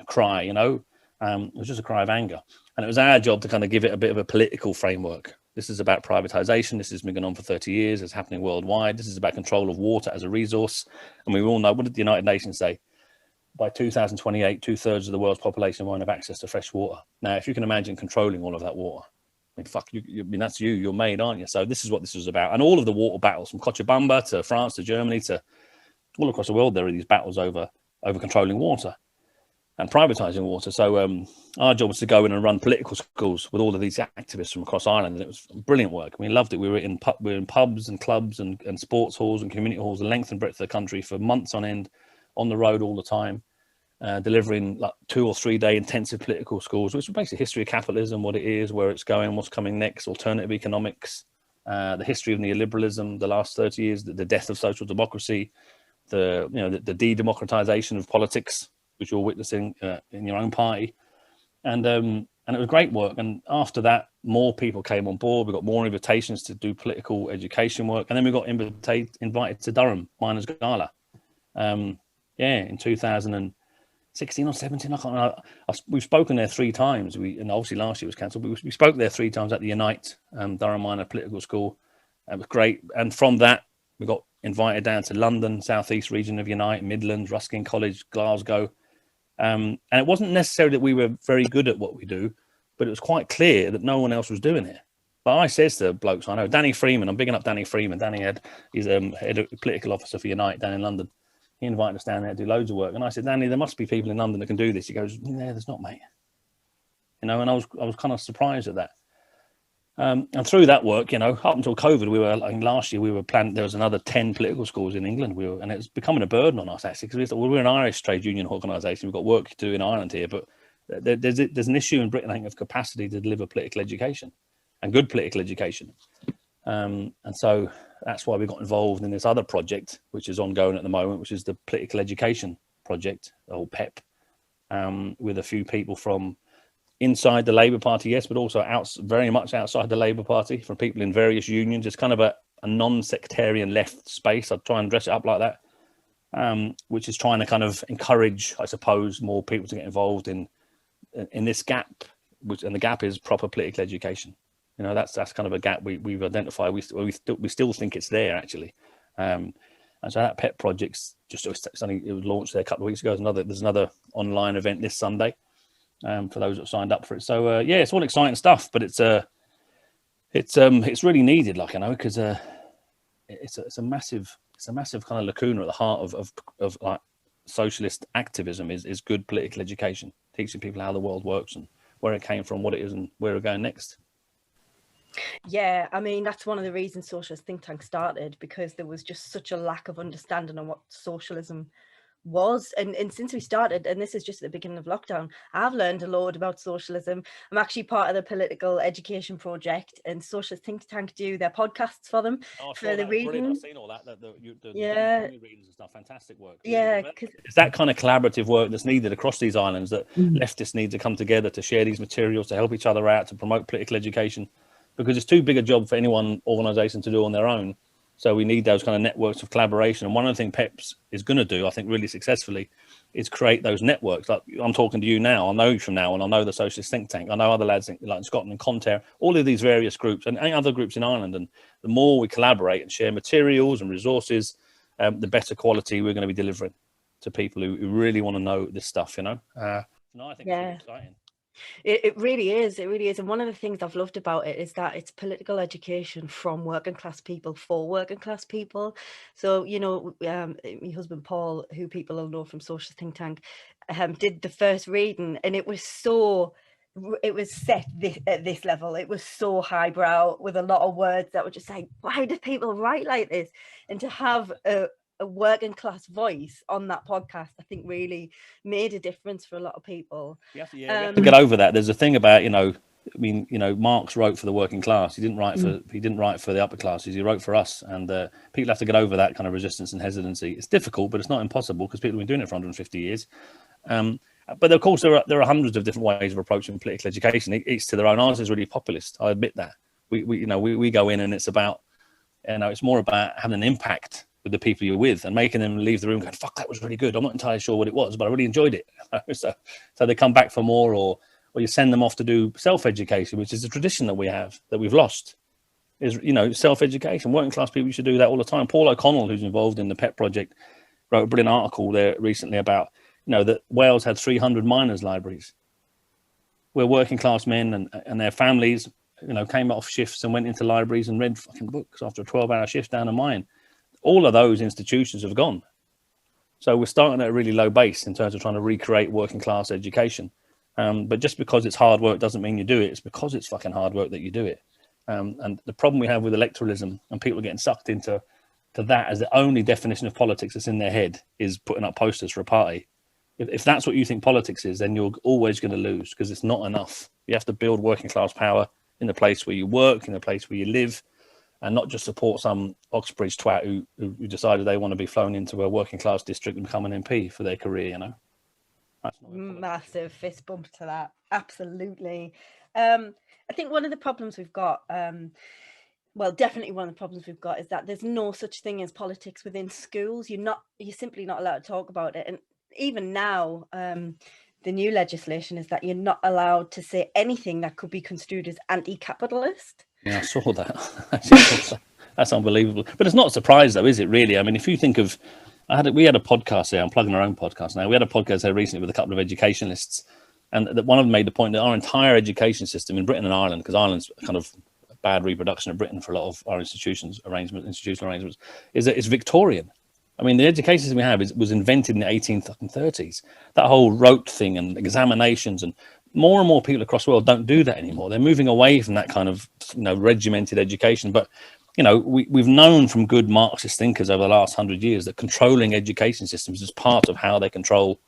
cry, you know. It was just a cry of anger. And it was our job to kind of give it a bit of a political framework. This is about privatization. This has been going on for 30 years. It's happening worldwide. This is about control of water as a resource. And we all know, what did the United Nations say? By 2028, 2/3 of the world's population won't have access to fresh water. Now, if you can imagine controlling all of that water, I mean, fuck, I mean, that's you're made, aren't you? So this is what this was about. And all of the water battles, from Cochabamba to France to Germany to all across the world, there are these battles over controlling water and privatizing water. So our job was to go in and run political schools with all of these activists from across Ireland. And it was brilliant work. We loved it. We were in pubs and clubs and sports halls and community halls, the length and breadth of the country for months on end, on the road all the time. delivering like 2 or 3 day intensive political schools, which is basically history of capitalism, what it is, where it's going, what's coming next, alternative economics, the history of neoliberalism, the last 30 years, the death of social democracy, the de-democratization of politics, which you're witnessing in your own party. And it was great work. And after that, more people came on board. We got more invitations to do political education work. And then we got invited to Durham Miners' Gala. In 2016 or 17, I can't remember. We've spoken there 3 times. And obviously last year was cancelled, but we spoke there 3 times at the Unite Durham Miner Political School. It was great. And from that, we got invited down to London, Southeast region of Unite, Midlands, Ruskin College, Glasgow. And it wasn't necessarily that we were very good at what we do, but it was quite clear that no one else was doing it. But I says to blokes I know, Danny Freeman, I'm bigging up Danny Freeman. He's head of political officer for Unite down in London. He invited us down there to do loads of work. And I said, Danny, there must be people in London that can do this. He goes, yeah, there's not, mate. And I was kind of surprised at that. And through that work, up until COVID, last year we were planning, there was another 10 political schools in England. And it was becoming a burden on us actually, because we thought, well, we're an Irish trade union organisation. We've got work to do in Ireland here, but there's an issue in Britain, I think, of capacity to deliver political education and good political education. And so that's why we got involved in this other project, which is ongoing at the moment, which is the political education project, the whole PEP, with a few people from inside the Labour Party, yes, but also very much outside the Labour Party, from people in various unions. It's kind of a non-sectarian left space. I'd try and dress it up like that, which is trying to kind of encourage, I suppose, more people to get involved in this gap, and the gap is proper political education. That's kind of a gap we've identified. We still think it's there actually, and so that PEP project's it was launched there a couple of weeks ago. There's another online event this Sunday for those that signed up for it. So it's all exciting stuff, but it's really needed, because it's a massive kind of lacuna at the heart of like socialist activism is good political education, teaching people how the world works and where it came from, what it is, and where we're going next. Yeah, I mean, that's one of the reasons Socialist Think Tank started, because there was just such a lack of understanding on what socialism was. And since we started, and this is just at the beginning of lockdown, I've learned a lot about socialism. I'm actually part of the political education project, and Socialist Think Tank do their podcasts for them. For the reading. I've seen all that. The readings and stuff. Fantastic work. Yeah, it's that kind of collaborative work that's needed across these islands, that leftists need to come together to share these materials, to help each other out, to promote political education, because it's too big a job for any one organisation to do on their own. So we need those kind of networks of collaboration. And one of the things PEPS is going to do, I think, really successfully, is create those networks. Like I'm talking to you now, I'll know you from now on, I'll know the Socialist Think Tank, I know other lads like in Scotland and Conter, all of these various groups and other groups in Ireland. And the more we collaborate and share materials and resources, the better quality we're going to be delivering to people who really want to know this stuff, I think it's really exciting. It really is. It really is. And one of the things I've loved about it is that it's political education from working class people for working class people. So, my husband Paul, who people will know from Socialist Think Tank, did the first reading, and it was set at this level. It was so highbrow, with a lot of words that were just like, why do people write like this? And to have a working class voice on that podcast, I think really made a difference for a lot of people. We have to get over that. There's a thing about, Marx wrote for the working class. He didn't write for the upper classes. He wrote for us, and people have to get over that kind of resistance and hesitancy. It's difficult, but it's not impossible, because people have been doing it for 150 years. But of course, there are hundreds of different ways of approaching political education. Each to their own. Ours is really populist. I admit that. We go in, and it's about, it's more about having an impact with the people you're with and making them leave the room going, fuck, that was really good. I'm not entirely sure what it was, but I really enjoyed it. So they come back for more, or you send them off to do self-education, which is a tradition that we have, that we've lost, is, self-education. Working class people should do that all the time. Paul O'Connell, who's involved in the PEP project, wrote a brilliant article there recently about, that Wales had 300 miners' libraries, where working class men and their families, came off shifts and went into libraries and read fucking books after a 12-hour shift down a mine. All of those institutions have gone. So we're starting at a really low base in terms of trying to recreate working class education. But just because it's hard work doesn't mean you do it. It's because it's fucking hard work that you do it. And the problem we have with electoralism and people getting sucked into that as the only definition of politics that's in their head is putting up posters for a party If that's what you think politics is, then you're always going to lose, because it's not enough. You have to build working class power in the place where you work, in the place where you live, and not just support some Oxbridge twat who decided they want to be flown into a working class district and become an MP for their career, you know. That's not Massive fist bump to that. Absolutely. I think one of the problems we've got, well, definitely one of the problems we've got is that there's no such thing as politics within schools. You're simply not allowed to talk about it. And even now, the new legislation is that you're not allowed to say anything that could be construed as anti-capitalist. Yeah, I saw that. That's unbelievable. But it's not a surprise, though, is it? Really? I mean, if you think of, we had a podcast here. I'm plugging our own podcast now. We had a podcast here recently with a couple of educationalists, and that one of them made the point that our entire education system in Britain and Ireland, because Ireland's kind of a bad reproduction of Britain for a lot of our institutional arrangements, is that it's Victorian. I mean, the education system we have was invented in the 1830s. That whole rote thing and examinations, and more and more people across the world don't do that anymore. They're moving away from that kind of, regimented education. But, we've known from good Marxist thinkers over the last 100 years that controlling education systems is part of how they control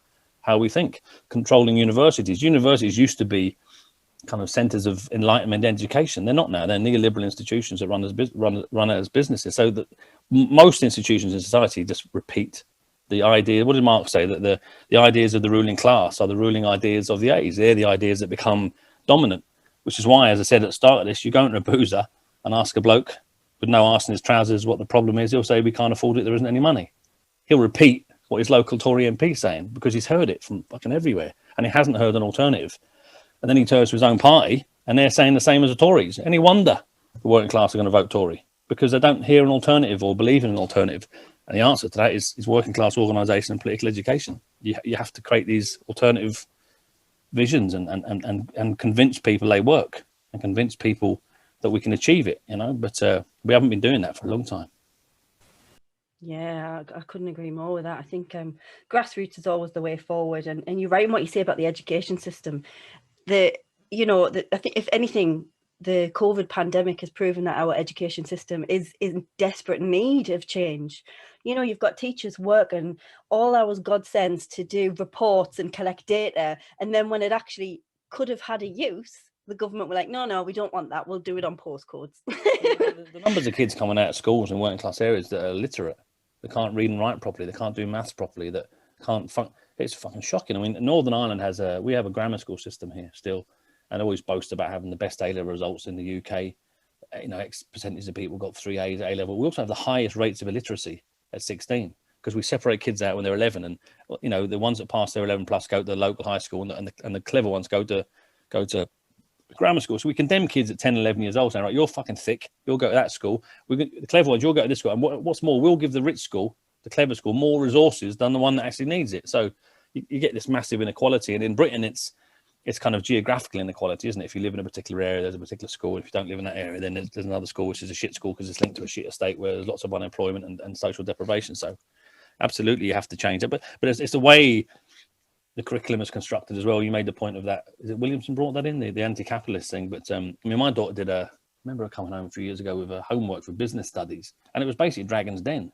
how we think. Controlling universities. Universities used to be kind of centers of enlightenment education. They're not now. They're neoliberal institutions that run as businesses. So that most institutions in society just repeat the idea. What did Marx say? That the ideas of the ruling class are the ruling ideas of the age. They're the ideas that become dominant, which is why, as I said at the start of this, you go into a boozer and ask a bloke with no arse in his trousers what the problem is. He'll say, we can't afford it, there isn't any money. He'll repeat what his local Tory MP saying, because he's heard it from fucking everywhere, and he hasn't heard an alternative. And then he turns to his own party, and they're saying the same as the Tories. Any wonder the working class are going to vote Tory, because they don't hear an alternative or believe in an alternative. And the answer to that is working class organisation and political education. You have to create these alternative visions and convince people they work, and convince people that we can achieve it, But we haven't been doing that for a long time. Yeah, I couldn't agree more with that. I think grassroots is always the way forward. And you're right in what you say about the education system. I think if anything, the COVID pandemic has proven that our education system is in desperate need of change. You've got teachers working all hours God sends to do reports and collect data. And then when it actually could have had a use, the government were like, no, we don't want that. We'll do it on postcodes. The numbers of kids coming out of schools in working class areas that are illiterate, they can't read and write properly, they can't do maths properly, that can't it's fucking shocking. I mean, Northern Ireland we have a grammar school system here still, and always boast about having the best A-level results in the UK. X percentage of people got 3 A's at A-level. We also have the highest rates of illiteracy at 16, because we separate kids out when they're 11, and the ones that pass their 11 plus go to the local high school, and the clever ones go to grammar school. So we condemn kids at 10, 11 years old saying, right, you're fucking thick, you'll go to that school. The clever ones, you'll go to this school. And what's more, we'll give the rich school, the clever school, more resources than the one that actually needs it. So you get this massive inequality. And in Britain, it's kind of geographical inequality, isn't it? If you live in a particular area, there's a particular school. If you don't live in that area, then there's another school which is a shit school because it's linked to a shit estate where there's lots of unemployment and social deprivation. So absolutely, you have to change it. But it's the way the curriculum is constructed as well. You made the point of that. Is it Williamson brought that in, the anti-capitalist thing? But my daughter did I remember her coming home a few years ago with a homework for business studies, and it was basically Dragon's Den.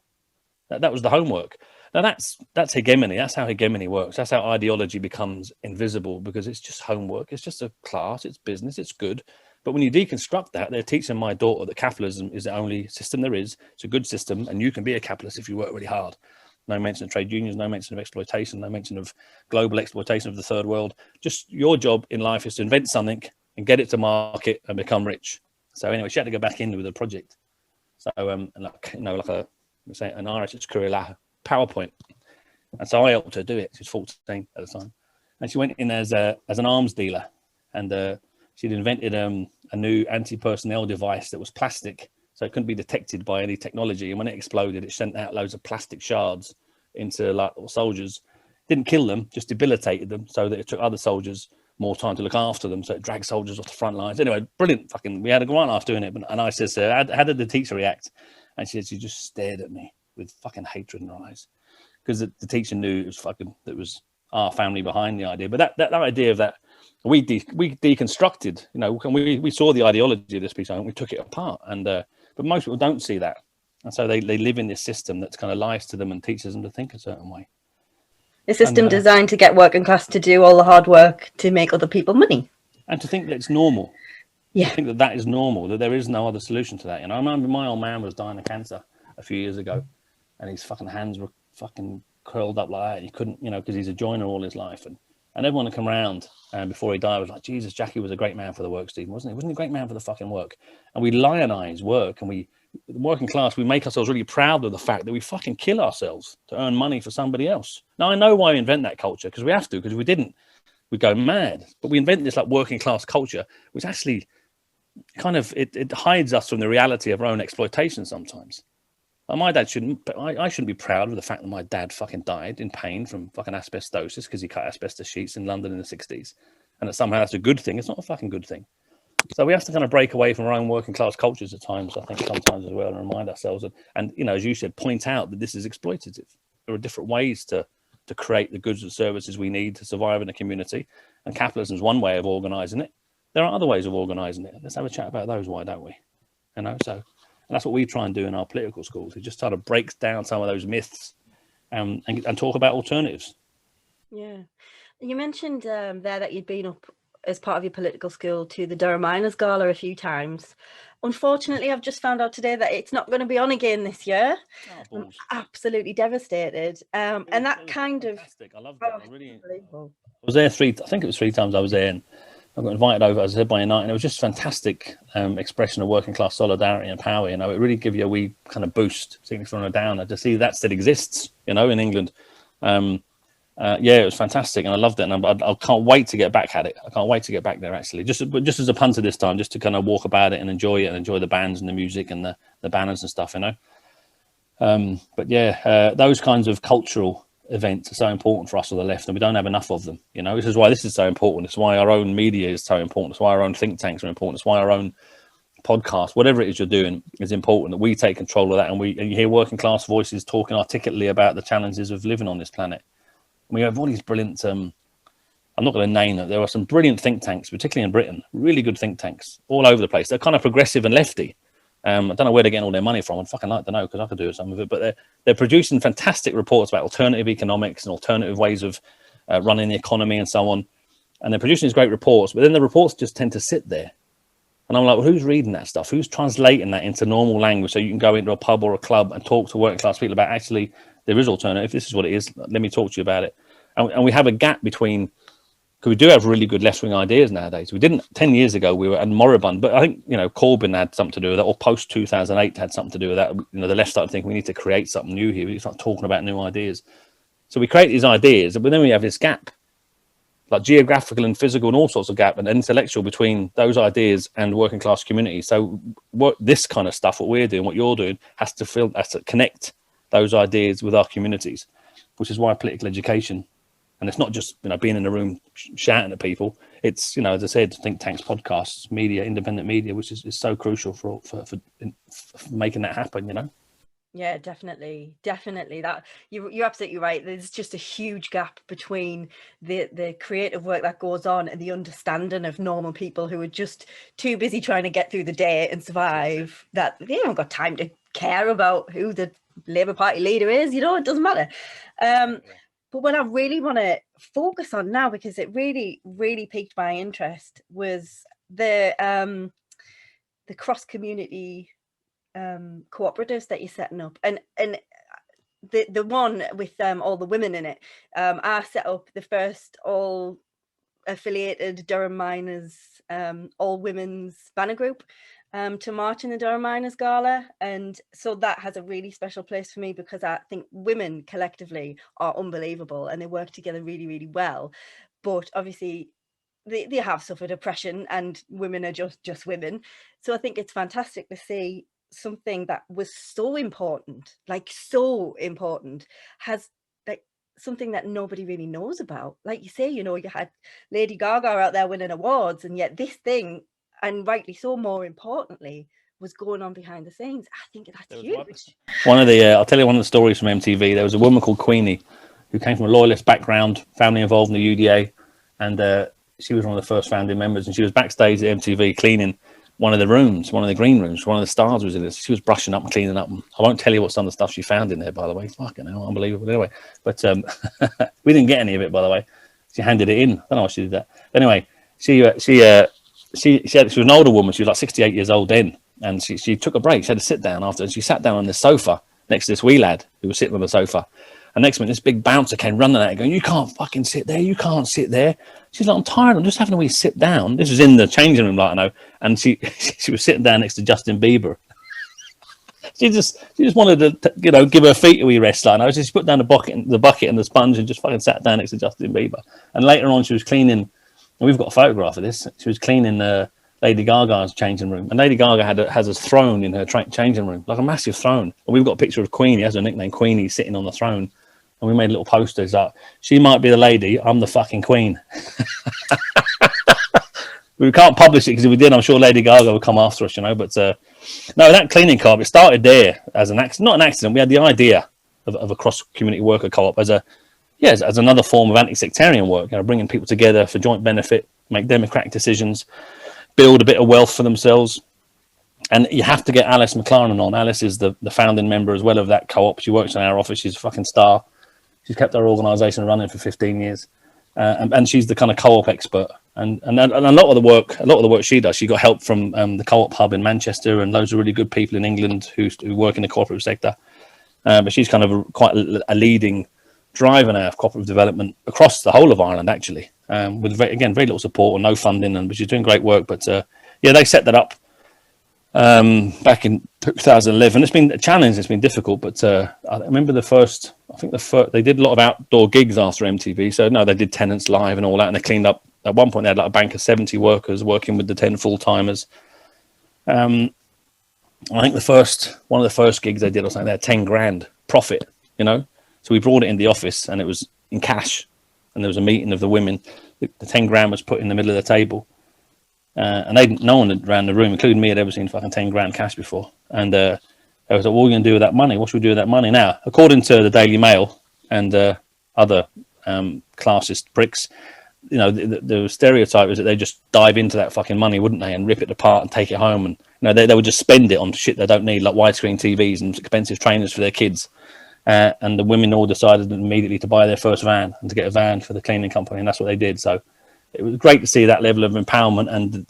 That was the homework. Now that's hegemony. That's how hegemony works. That's how ideology becomes invisible, because it's just homework. It's just a class. It's business. It's good. But when you deconstruct that, they're teaching my daughter that capitalism is the only system there is. It's a good system, and you can be a capitalist if you work really hard. No mention of trade unions, no mention of exploitation, no mention of global exploitation of the third world. Just your job in life is to invent something and get it to market and become rich. So anyway, she had to go back in with a project. So an Irish career PowerPoint. And so I helped her do it. She was 14 at the time. And she went in as an arms dealer, and she'd invented a new anti-personnel device that was plastic, so it couldn't be detected by any technology. And when it exploded, it sent out loads of plastic shards into soldiers. Didn't kill them, just debilitated them, so that it took other soldiers more time to look after them. So it dragged soldiers off the front lines. Anyway, brilliant. We had a grant after doing it. And I said, how did the teacher react? And she just stared at me with fucking hatred in her eyes, because the teacher knew it was our family behind the idea. But that idea of that, we deconstructed, and we saw the ideology of this piece and we took it apart. And but most people don't see that, and so they live in this system that's kind of lies to them and teaches them to think a certain way. A system designed to get working class to do all the hard work to make other people money. And to think that it's normal. Yeah. I think that is normal, that there is no other solution to that. You know, I remember my old man was dying of cancer a few years ago, and his fucking hands were fucking curled up like that. And he couldn't, you know, because he's a joiner all his life. And everyone that come around before he died was like, Jesus, Jackie was a great man for the work, Stephen, wasn't he? Wasn't he a great man for the fucking work? And we lionize work, and the working class, we make ourselves really proud of the fact that we fucking kill ourselves to earn money for somebody else. Now, I know why we invent that culture, because we have to, because if we didn't, we'd go mad. But we invent this like working class culture, which actually kind of, it hides us from the reality of our own exploitation sometimes. My dad I shouldn't be proud of the fact that my dad fucking died in pain from fucking asbestosis because he cut asbestos sheets in London in the 60s. And that somehow that's a good thing. It's not a fucking good thing. So we have to kind of break away from our own working class cultures at times, I think, sometimes as well, and remind ourselves. And you know, as you said, point out that this is exploitative. There are different ways to create the goods and services we need to survive in a community. And capitalism is one way of organising it. There are other ways of organising it. Let's have a chat about those, why don't we? You know, so... And that's what we try and do in our political schools. We just try to break down some of those myths and talk about alternatives. Yeah. You mentioned there that you'd been up as part of your political school to the Durham Miners Gala a few times. Unfortunately, I've just found out today that it's not going to be on again this year. Oh, I'm absolutely devastated. And that kind of... Fantastic. I loved it. I was there I think it was 3 times I was there, and I got invited over, as I said, by a night, and it was just fantastic expression of working class solidarity and power. You know, it really gives you a wee kind of boost, significant or down, to see that still exists, you know, in England. Yeah, it was fantastic, and I loved it, and I can't wait to get back at it. I can't wait to get back there, actually, just as a punter this time, just to kind of walk about it and enjoy it, and enjoy the bands and the music and the banners and stuff, you know. But yeah, those kinds of cultural events are so important for us on the left, and we don't have enough of them. You know, this is why this is so important. It's why our own media is so important. It's why our own think tanks are important. It's why our own podcast, whatever it is you're doing, is important, that we take control of that, and you hear working class voices talking articulately about the challenges of living on this planet. And we have all these brilliant I'm not going to name them. There are some brilliant think tanks, particularly in Britain, really good think tanks all over the place. They're kind of progressive and lefty. I don't know where they're getting all their money from. I'd fucking like to know, because I could do with some of it. But they're producing fantastic reports about alternative economics and alternative ways of running the economy and so on. And they're producing these great reports, but then the reports just tend to sit there. And I'm like, well, who's reading that stuff? Who's translating that into normal language so you can go into a pub or a club and talk to working class people about, actually, there is alternative. This is what it is. Let me talk to you about it. And we have a gap between... Because we do have really good left-wing ideas nowadays. We didn't 10 years ago. We were moribund, but I think, you know, Corbyn had something to do with that, or post 2008 had something to do with that. You know, the left started thinking we need to create something new here. We start talking about new ideas. So we create these ideas, but then we have this gap, like geographical and physical and all sorts of gap, and intellectual, between those ideas and working class communities. So what this kind of stuff, what we're doing, what you're doing, has to connect those ideas with our communities, which is why political education. And it's not just, you know, being in a room shouting at people. It's, you know, as I said, think tanks, podcasts, media, independent media, which is so crucial for making that happen, you know. Yeah, definitely. That you're absolutely right. There's just a huge gap between the creative work that goes on and the understanding of normal people who are just too busy trying to get through the day and survive, that they haven't got time to care about who the Labour Party leader is. You know, it doesn't matter. But what I really want to focus on now, because it really, really piqued my interest, was the cross-community cooperatives that you're setting up. And the one with all the women in it, I set up the first all-affiliated Durham Miners all-women's banner group to march in the Durham Miners Gala. And so that has a really special place for me, because I think women collectively are unbelievable and they work together really, really well. But obviously they have suffered oppression, and women are just women. So I think it's fantastic to see something that was so important, has like something that nobody really knows about. Like you say, you know, you had Lady Gaga out there winning awards, and yet this thing, and rightly so, more importantly, was going on behind the scenes. I think that's huge. I'll tell you one of the stories from MTV. There was a woman called Queenie who came from a loyalist background, family involved in the UDA, and she was one of the first founding members, and she was backstage at MTV cleaning, one of the rooms, one of the green rooms, one of the stars was in it. She was brushing up and cleaning up. I won't tell you what some of the stuff she found in there, by the way. Fucking hell, unbelievable. Anyway, but we didn't get any of it, by the way. She handed it in. I don't know why she did that. Anyway, she was an older woman. She was like 68 years old then, and she took a break. She had to sit down after, and she sat down on the sofa next to this wee lad who was sitting on the sofa. And next minute, this big bouncer came running at her, going, "You can't fucking sit there. You can't sit there." She's like, "I'm tired. I'm just having a wee sit down." This was in the changing room, like I know. And she was sitting down next to Justin Bieber. She just wanted to, give her feet a wee rest, like I know. So she put down the bucket and the sponge and just fucking sat down next to Justin Bieber. And later on, she was cleaning. And we've got a photograph of this. She was cleaning Lady Gaga's changing room. And Lady Gaga has a throne in her changing room, like a massive throne. And we've got a picture of Queenie, has her nickname Queenie, sitting on the throne. And we made little posters like, "She might be the lady, I'm the fucking queen." We can't publish it because if we did, I'm sure Lady Gaga would come after us, But no, that cleaning co-op, it started there as an accident, not an accident. We had the idea of a cross-community worker co-op as another form of anti-sectarian work, bringing people together for joint benefit, make democratic decisions, build a bit of wealth for themselves. And you have to get Alice McLaren on. Alice is the founding member as well of that co-op. She works in our office. She's a fucking star. She's kept our organisation running for 15 years, and she's the kind of co-op expert. And a lot of the work she does, she got help from the co-op hub in Manchester and loads of really good people in England who work in the cooperative sector. But she's kind of quite a leading driver now of cooperative development across the whole of Ireland, actually, with very little support or no funding, but she's doing great work. But they set that up back in 2011. It's been a challenge. It's been difficult, but I remember they did a lot of outdoor gigs after MTV. So no, they did Tenants Live and all that, and they cleaned up. At one point, they had like a bank of 70 workers working with the 10 full-timers. I think one of the first gigs they did or something, they had 10 grand profit, So we brought it in the office and it was in cash, and there was a meeting of the women. The 10 grand was put in the middle of the table. And no one around the room, including me, had ever seen fucking 10 grand cash before. And they was like, "What are we going to do with that money? What should we do with that money?" Now, according to the Daily Mail and other classist pricks, the stereotype is that they just dive into that fucking money, wouldn't they, and rip it apart and take it home. And they would just spend it on shit they don't need, like widescreen TVs and expensive trainers for their kids. And the women all decided immediately to buy their first van and to get a van for the cleaning company, and that's what they did. So it was great to see that level of empowerment. And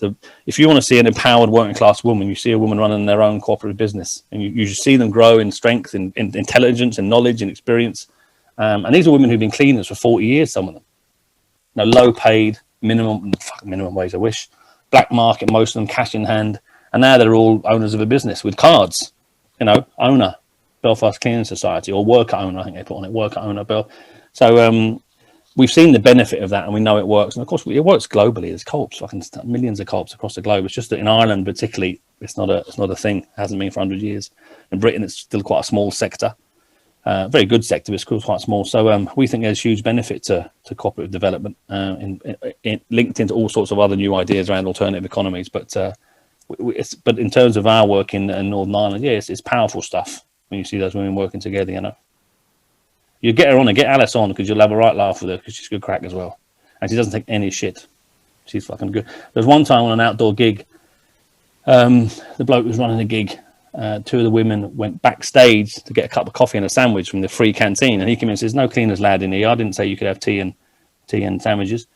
if you want to see an empowered working class woman, you see a woman running their own cooperative business, and you see them grow in strength, in intelligence, and knowledge and experience. And these are women who've been cleaners for 40 years, some of them. Low paid, minimum wage, I wish. Black market, most of them cash in hand. And now they're all owners of a business with cards. Owner, Belfast Cleaning Society, or worker owner, I think they put on it, worker owner, Bill. So we've seen the benefit of that, and we know it works. And of course, it works globally. There's co-ops, fucking millions of co-ops across the globe. It's just that in Ireland, particularly, it's not a thing. It hasn't been for 100 years. In Britain, it's still quite a small sector. Very good sector, but it's still quite small. So we think there's huge benefit to cooperative development, linked into all sorts of other new ideas around alternative economies. But in terms of our work in Northern Ireland, it's powerful stuff when you see those women working together. You get her on and get Alice on, because you'll have a right laugh with her, because she's good crack as well, and she doesn't take any shit. She's fucking good. There was one time on an outdoor gig, the bloke was running a gig. Two of the women went backstage to get a cup of coffee and a sandwich from the free canteen, and he came in and says, "No cleaners lad in here. I didn't say you could have tea and sandwiches."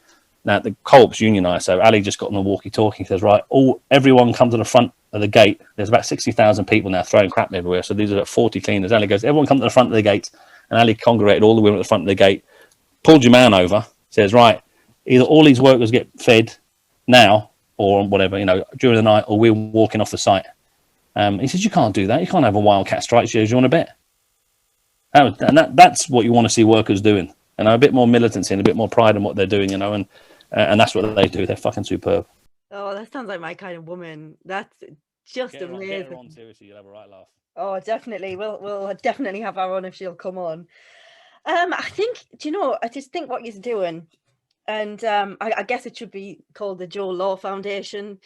Now the co-op's unionised, so Ali just got on the walkie-talkie. He says, "Right, everyone come to the front of the gate. There's about 60,000 people now throwing crap everywhere. So these are about 40 cleaners." Ali goes, "Everyone come to the front of the gate," and Ali congregated all the women at the front of the gate, pulled your man over, says, "Right, either all these workers get fed now or whatever, during the night, or we're walking off the site." He says, "You can't do that. You can't have a wildcat strike." She goes, "You want to bet?" That's what you want to see workers doing. A bit more militancy and a bit more pride in what they're doing, and that's what they do. They're fucking superb. Oh, that sounds like my kind of woman. That's just amazing. Get her on, seriously, you'll have a right laugh. Oh, definitely. We'll definitely have her on if she'll come on. I think, I just think what you're doing, and I guess it should be called the Joe Law Foundation.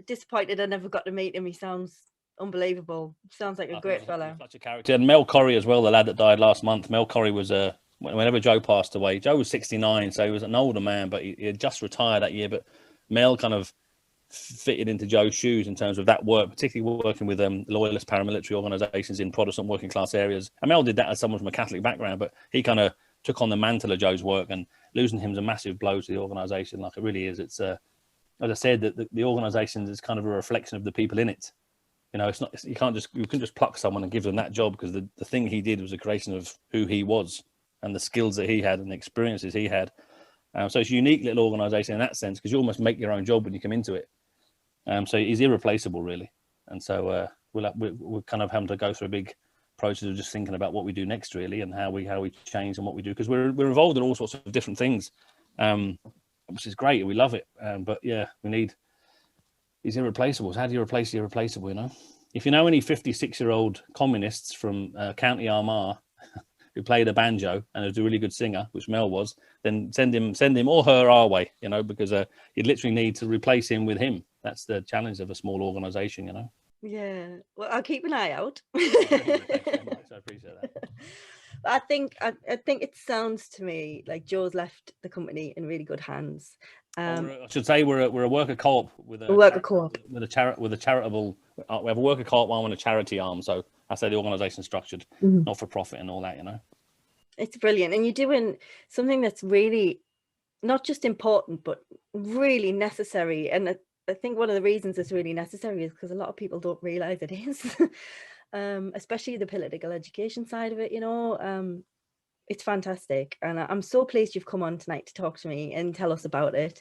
Disappointed I never got to meet him. He sounds unbelievable. Sounds like a great fella. Such a character. And Mel Corrie as well, the lad that died last month. Mel Corrie was whenever Joe passed away. Joe was 69, so he was an older man, but he had just retired that year. But Mel kind of fitted into Joe's shoes in terms of that work, particularly working with loyalist paramilitary organisations in Protestant working class areas. And Mel did that as someone from a Catholic background, but he kind of took on the mantle of Joe's work, and losing him is a massive blow to the organisation. Like, it really is. It's as I said, that the organisation is kind of a reflection of the people in it. You know, it's not, you can just pluck someone and give them that job, because the thing he did was a creation of who he was and the skills that he had and the experiences he had. So it's a unique little organisation in that sense, because you almost make your own job when you come into it. So he's irreplaceable, really. And so we're kind of having to go through a big process of just thinking about what we do next, really, and how we change and what we do, because we're involved in all sorts of different things, which is great. We love it. But yeah, he's irreplaceable. So how do you replace the irreplaceable, you know? If you know any 56-year-old communists from County Armagh who played a banjo and is a really good singer, which Mel was, then send him or her our way, you know, because you'd literally need to replace him with him. That's the challenge of a small organisation, you know. Yeah, well, I'll keep an eye out. Thanks very much. I appreciate that. I think it sounds to me like Joe's left the company in really good hands. I should say we're a worker co-op with a worker co-op with a charitable. We have a worker co-op arm and a charity arm. So that's how the organisation is structured, not for profit and all that, you know. It's brilliant, and you're doing something that's really not just important, but really necessary. And I think one of the reasons it's really necessary is because a lot of people don't realise it is, especially the political education side of it, you know. It's fantastic, and I'm so pleased you've come on tonight to talk to me and tell us about it.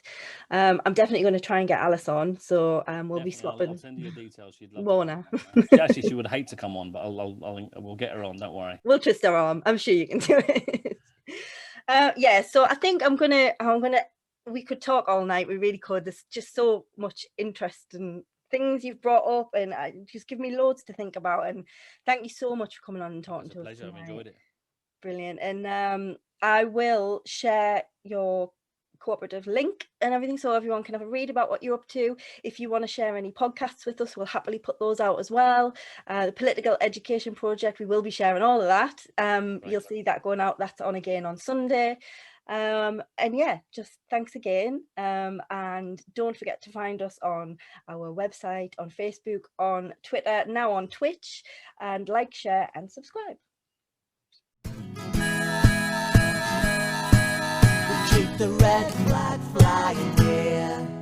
I'm definitely going to try and get Alice on, so we'll be swapping. I'll send you your details. She'd love Warner. Actually, she would hate to come on, but we'll get her on. Don't worry. We'll twist her arm. I'm sure you can do it. Yeah, so I think I'm gonna. We could talk all night. We really could. There's just so much interesting things you've brought up, and just give me loads to think about. And thank you so much for coming on and talking to us. Pleasure. I've enjoyed it. Brilliant. And I will share your cooperative link and everything, so everyone can have a read about what you're up to. If you want to share any podcasts with us, we'll happily put those out as well. The political education project, we will be sharing all of that. You'll see that going out. That's on again on Sunday. And yeah, just thanks again, and don't forget to find us on our website, on Facebook, on Twitter, now on Twitch, and like, share and subscribe. Keep the red flag flying here.